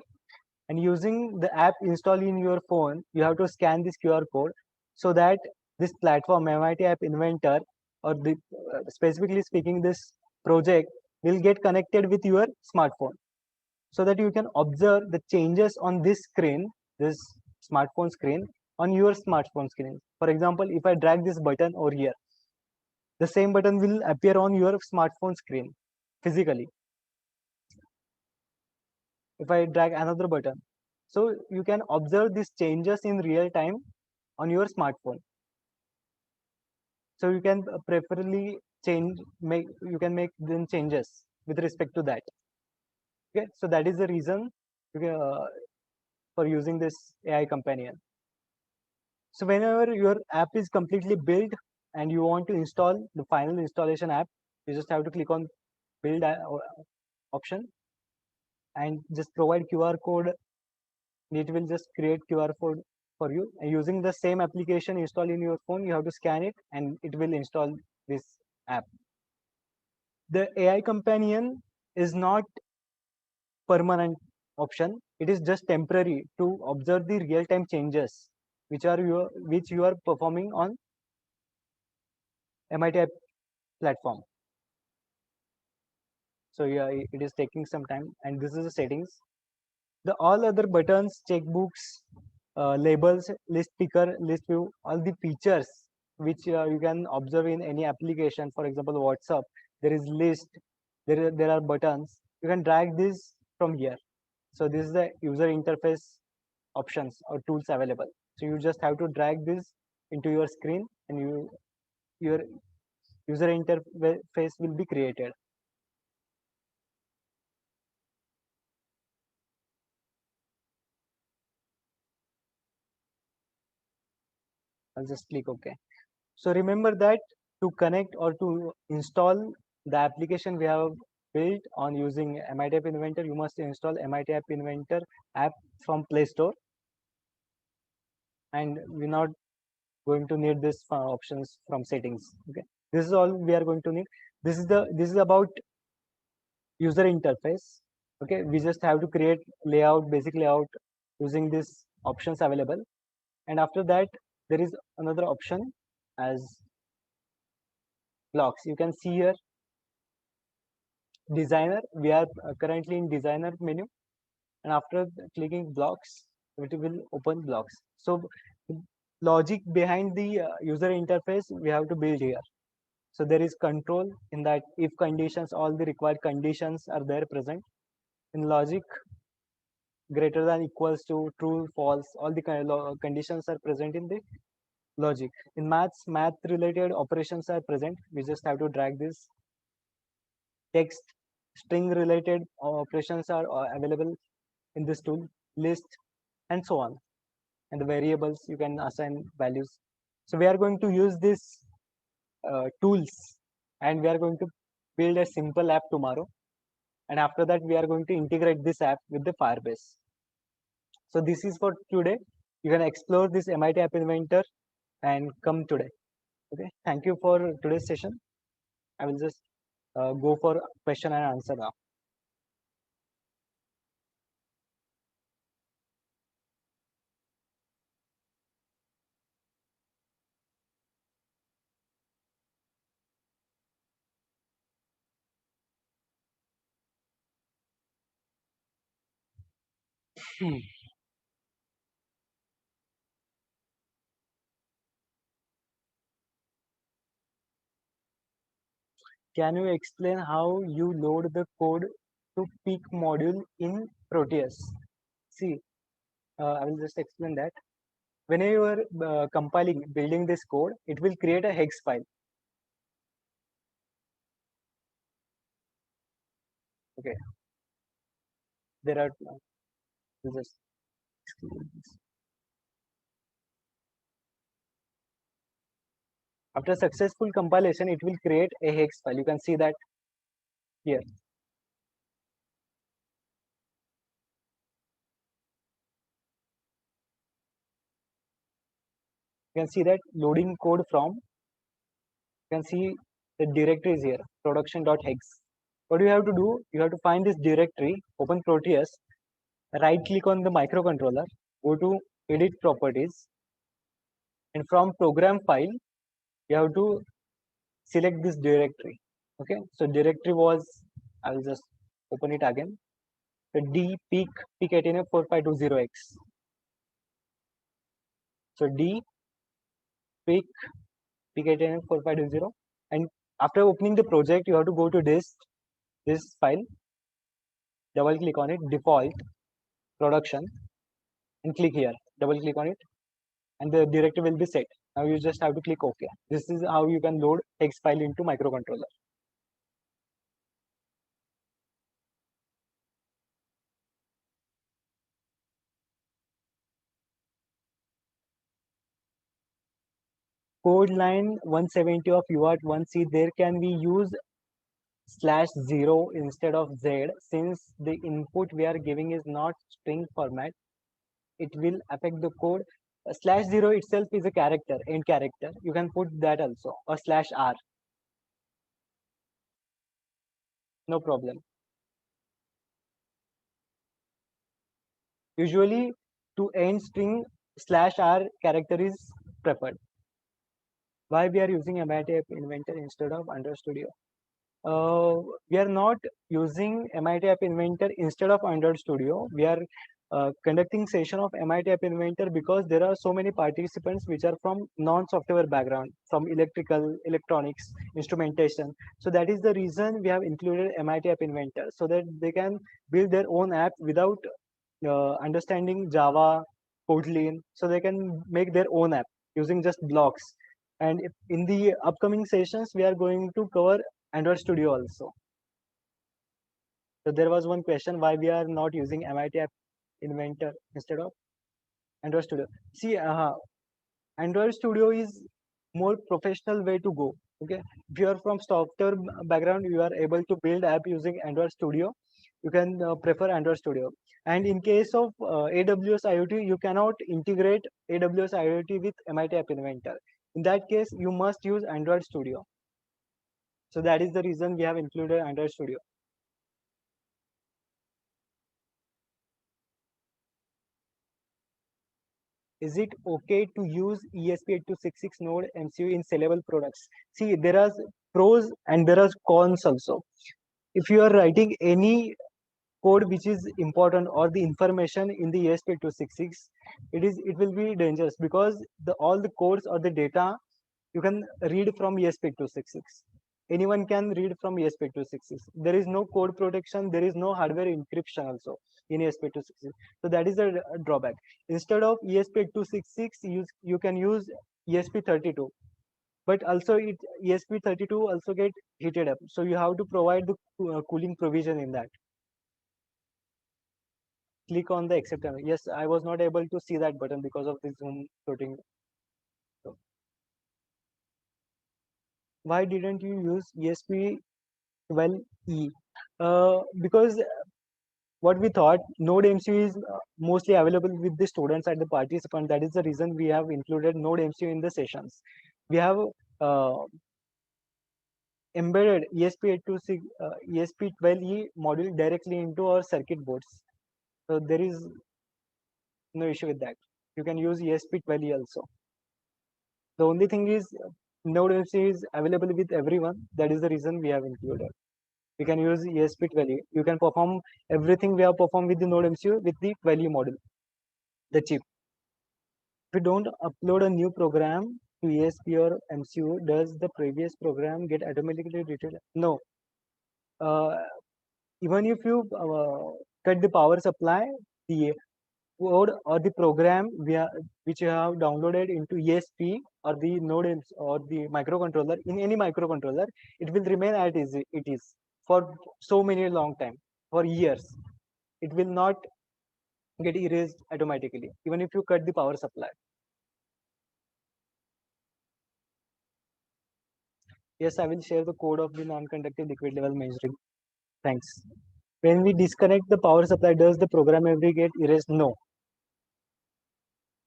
And using the app installed in your phone, you have to scan this QR code so that this platform, MIT App Inventor, or specifically speaking, this project will get connected with your smartphone so that you can observe the changes on this screen, this smartphone screen, on your smartphone screen. For example, if I drag this button over here, the same button will appear on your smartphone screen physically. If I drag another button, so you can observe these changes in real time on your smartphone. So you can preferably you can make then changes with respect to that. Okay, so that is the reason uh, for using this AI Companion. So whenever your app is completely built and you want to install the final installation app, you just have to click on build option and just provide QR code. It will just create QR code for you. And using the same application installed in your phone, you have to scan it and it will install this app. The AI Companion is not permanent option. it is just temporary to observe the real-time changes which you are performing on MIT app platform. So yeah, it is taking some time, and this is the settings. The all other buttons, checkbooks, labels, list picker, list view, all the features which you can observe in any application. For example, WhatsApp, there is list, there are buttons. You can drag this from here. So this is the user interface options or tools available. So you just have to drag this into your screen, and your user interface will be created. I'll just click OK. So remember that to connect or to install the application we have built on using MIT App Inventor, you must install MIT App Inventor app from Play Store. And we're not going to need this options from settings. Okay, this is all we are going to need. This is about user interface. Okay, we just have to create layout, basic layout using these options available. And after that, there is another option as blocks. You can see here designer. We are currently in designer menu, and after clicking blocks, it will open blocks. So logic behind the user interface we have to build here. So there is control in that if conditions, all the required conditions are there present. In logic, greater than equals to true, false, all the conditions are present in the logic. In math related operations are present. We just have to drag this. Text, string related operations are available in this tool, list, and so on. And the variables, you can assign values. So we are going to use this tools, and we are going to build a simple app tomorrow. And after that, we are going to integrate this app with the Firebase. So this is for today. You can explore this MIT App Inventor and come today. Okay. Thank you for today's session. I will just go for question and answer now. Can you explain how you load the code to Peak module in Proteus? See, I will just explain that. Whenever you are compiling, building this code, it will create a hex file. Okay, there are just after successful compilation, it will create a hex file. You can see that here. You can see that loading code from. You can see the directory is here, production.hex. What you have to do, you have to find this directory, open Proteus, right click on the microcontroller, go to edit properties, and from program file, you have to select this directory. Okay, so directory was, I will just open it again, the D peak 18F4520X. So D peak 18F4520, and after opening the project, you have to go to this file, double click on it, default production, and click here, double click on it, and the directory will be set. Now you just have to click OK. This is how you can load text file into microcontroller. Code line 170 of UART1C, there can we use /0 instead of Z, since the input we are giving is not string format, it will affect the code. /0 itself is a character, end character. You can put that also, or /R. No problem. Usually, to end string /r character is preferred. Why we are using MIT App Inventor instead of Android Studio? We are not using MIT App Inventor instead of Android Studio. We are conducting session of MIT App Inventor because there are so many participants which are from non-software background, from electrical, electronics, instrumentation. So that is the reason we have included MIT App Inventor so that they can build their own app without understanding Java, Kotlin. So they can make their own app using just blocks. And in the upcoming sessions, we are going to cover Android Studio also. So there was one question why we are not using MIT App Inventor instead of Android Studio. See, Android Studio is more professional way to go. Okay, if you are from software background, you are able to build app using Android Studio. You can prefer Android Studio. And in case of AWS IoT, you cannot integrate AWS IoT with MIT App Inventor. In that case, you must use Android Studio. So that is the reason we have included Android Studio. Is it okay to use ESP8266 node MCU in sellable products? See, there are pros and there are cons also. If you are writing any code which is important or the information in the ESP8266, it will be dangerous because all the codes or the data you can read from ESP8266. Anyone can read from ESP8266. There is no code protection. There is no hardware encryption also in ESP8266. So that is a drawback. Instead of ESP8266, you can use ESP32. But also ESP32 also get heated up. So you have to provide the cooling provision in that. Click on the accept. Yes, I was not able to see that button because of the Zoom floating. So why didn't you use ESP12E? Because what we thought, Node MCU is mostly available with the students and the participant. That is the reason we have included Node MCU in the sessions. We have uh, embedded ESP8266, ESP12E module directly into our circuit boards. So there is no issue with that. You can use ESP12E also. The only thing is Node MCU is available with everyone. That is the reason we have included. We can use ESP12E. You can perform everything we have performed with the Node MCU with the 12E module, the chip. If we don't upload a new program to ESP or MCU, does the previous program get automatically deleted? No. Uh, Even if you cut the power supply, the code or the program which you have downloaded into ESP or the node or the microcontroller, in any microcontroller, it will remain as it is for so many long time, for years. It will not get erased automatically, even if you cut the power supply. Yes, I will share the code of the non-conductive liquid level measuring. Thanks. When we disconnect the power supply, does the program ever get erased? No.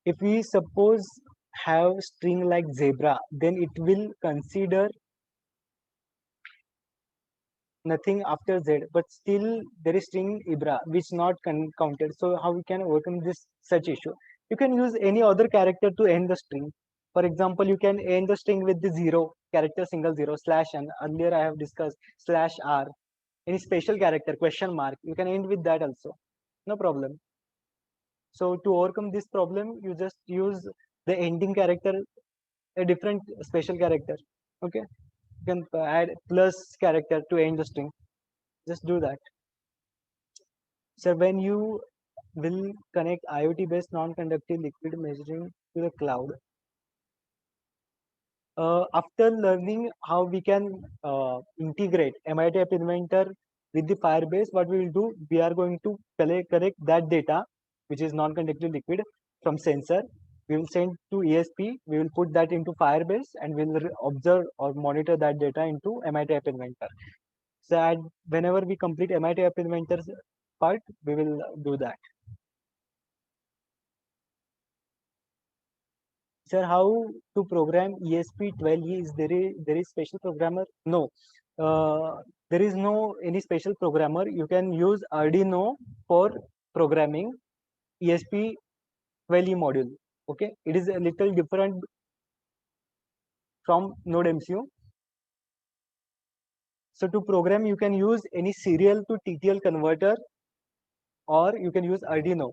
If we suppose have string like zebra, then it will consider nothing after z, but still there is string ibra which not counted. So how we can overcome this such issue? You can use any other character to end the string. For example, you can end the string with the zero character, single zero, /n. Earlier I have discussed /r. Any special character, question mark, you can end with that also. No problem. So to overcome this problem, you just use the ending character, a different special character. Okay, you can add plus character to end the string. Just do that. So when you will connect IoT-based non-conductive liquid measuring to the cloud, after learning how we can integrate MIT App Inventor with the Firebase, what we will do, we are going to collect that data, which is non-conductive liquid from sensor. We will send to ESP. We will put that into Firebase, and we will observe or monitor that data into MIT App Inventor. So whenever we complete MIT App Inventor part, we will do that. Sir, how to program ESP12E? Is there is special programmer? No, there is no any special programmer. You can use Arduino for programming. ESP12E module. Okay, it is a little different from Node MCU. So to program, you can use any serial to TTL converter, or you can use Arduino.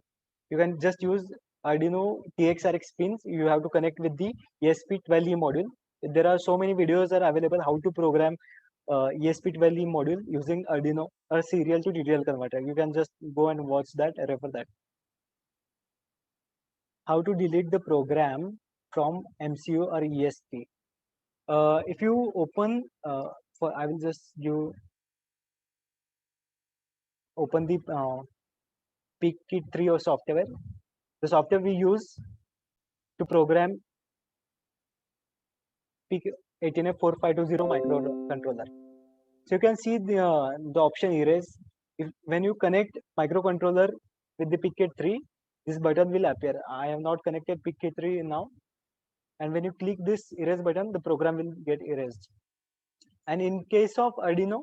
You can just use Arduino TXRX pins. You have to connect with the ESP12E module. There are so many videos are available how to program ESP12E module using Arduino, a serial to TTL converter. You can just go and watch that, refer that. How to delete the program from MCU or ESP. If you open, I will just you open the PeakKit 3 or software. The software we use to program Peak18F4520 microcontroller. So you can see the option erase. If when you connect microcontroller with the PeakKit 3, this button will appear. I have not connected PeakKit 3 now, and when you click this erase button, the program will get erased. And in case of Arduino,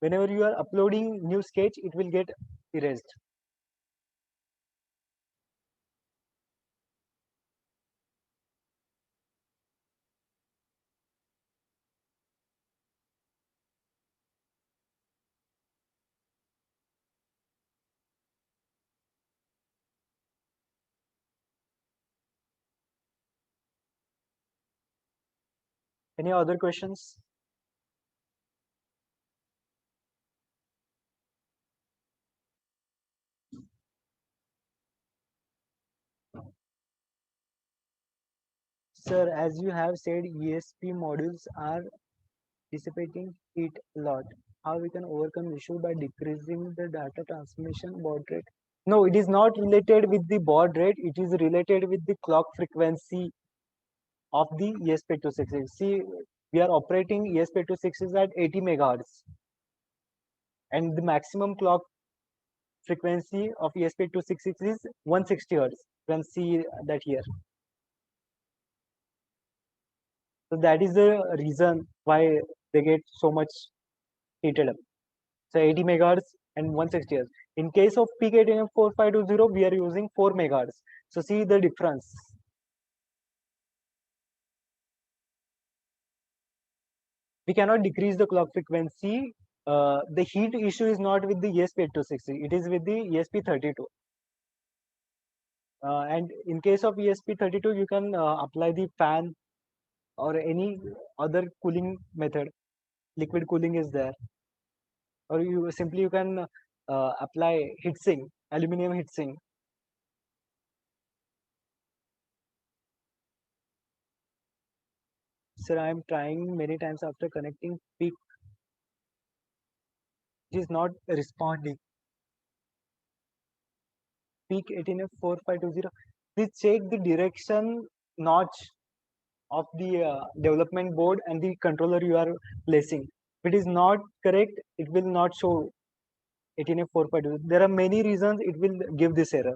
whenever you are uploading new sketch, it will get erased. Any other questions? Sir, as you have said, ESP modules are dissipating heat a lot. How we can overcome issue by decreasing the data transmission baud rate? No, it is not related with the baud rate. It is related with the clock frequency of the ESP8266. See, we are operating ESP8266 at 80 megahertz, and the maximum clock frequency of ESP8266 is 160 hertz. You can see that here. So that is the reason why they get so much heated up. So 80 megahertz and 160 hertz. In case of Peak18F4520, we are using 4 megahertz. So see the difference. We cannot decrease the clock frequency. The heat issue is not with the ESP8260, it is with the ESP32. And in case of ESP32, you can apply the fan or any other cooling method. Liquid cooling is there, or you can apply heatsink, aluminum heatsink. Sir, I am trying many times after connecting peak. It is not responding. Peak18F4520. Please check the direction notch of the development board and the controller you are placing. If it is not correct, it will not show 18F4520. There are many reasons it will give this error.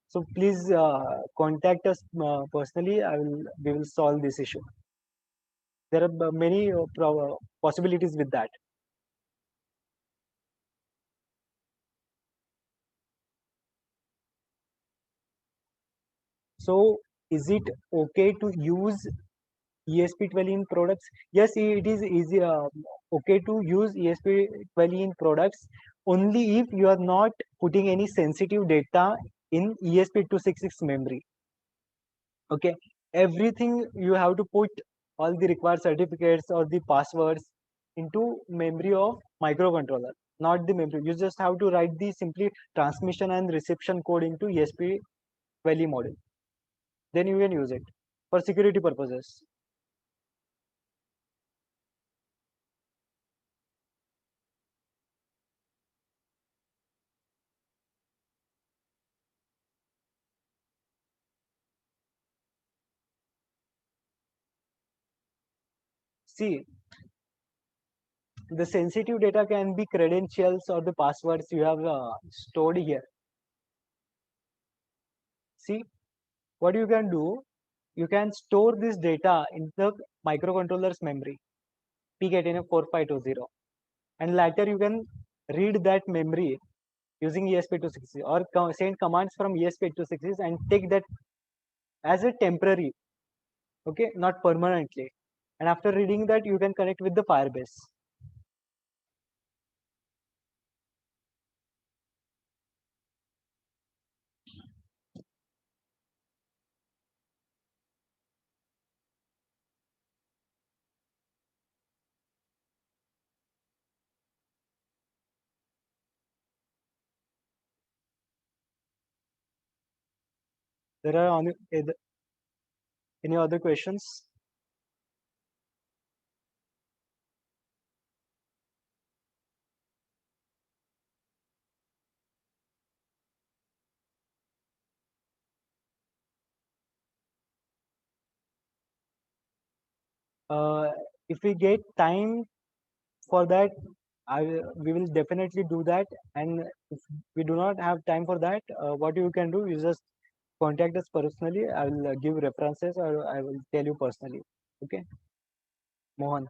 So please contact us personally. We will solve this issue. There are many possibilities with that. So is it okay to use ESP12 in products? Yes, it is easy, okay to use ESP12 in products only if you are not putting any sensitive data in ESP266 memory. Okay, everything you have to put all the required certificates or the passwords into memory of microcontroller, not the memory. You just have to write the simply transmission and reception code into ESP12 module. Then you can use it for security purposes. See, the sensitive data can be credentials or the passwords you have stored here. See, what you can do, you can store this data in the microcontroller's memory, Peak18F4520, and later you can read that memory using ESP8266 or send commands from ESP8266 and take that as a temporary, okay, not permanently. And after reading that, you can connect with the Firebase. There are any other questions? Uh, if we get time for that, we will definitely do that. And if we do not have time for that, what you can do is just contact us personally. I will give references or I will tell you personally. Okay, Mohan,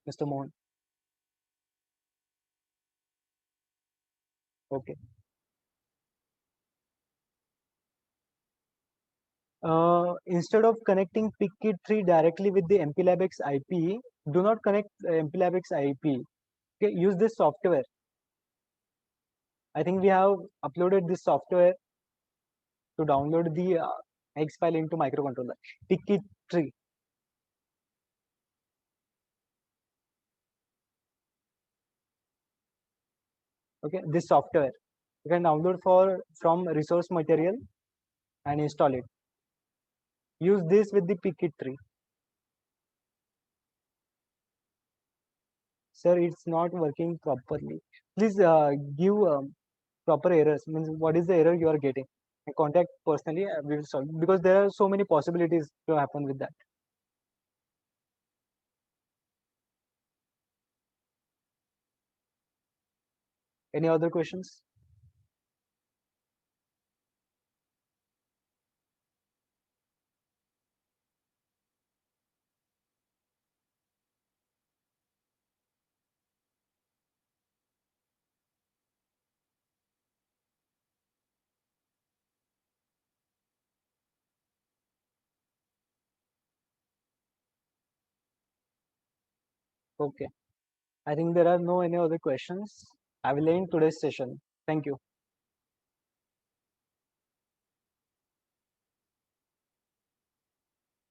Mr. Mohan. Okay. Instead of connecting PicKit3 directly with the MPLabX IP, do not connect MPLabX IP. Okay, use this software. I think we have uploaded this software to download the X file into microcontroller. PicKit3. Okay, this software you can download from resource material and install it. Use this with the PicKit3. Sir, it's not working properly. Please give proper errors. Means what is the error you are getting? And contact personally. We will solve because there are so many possibilities to happen with that. Any other questions? Okay. I think there are no any other questions. I will end today's session. Thank you.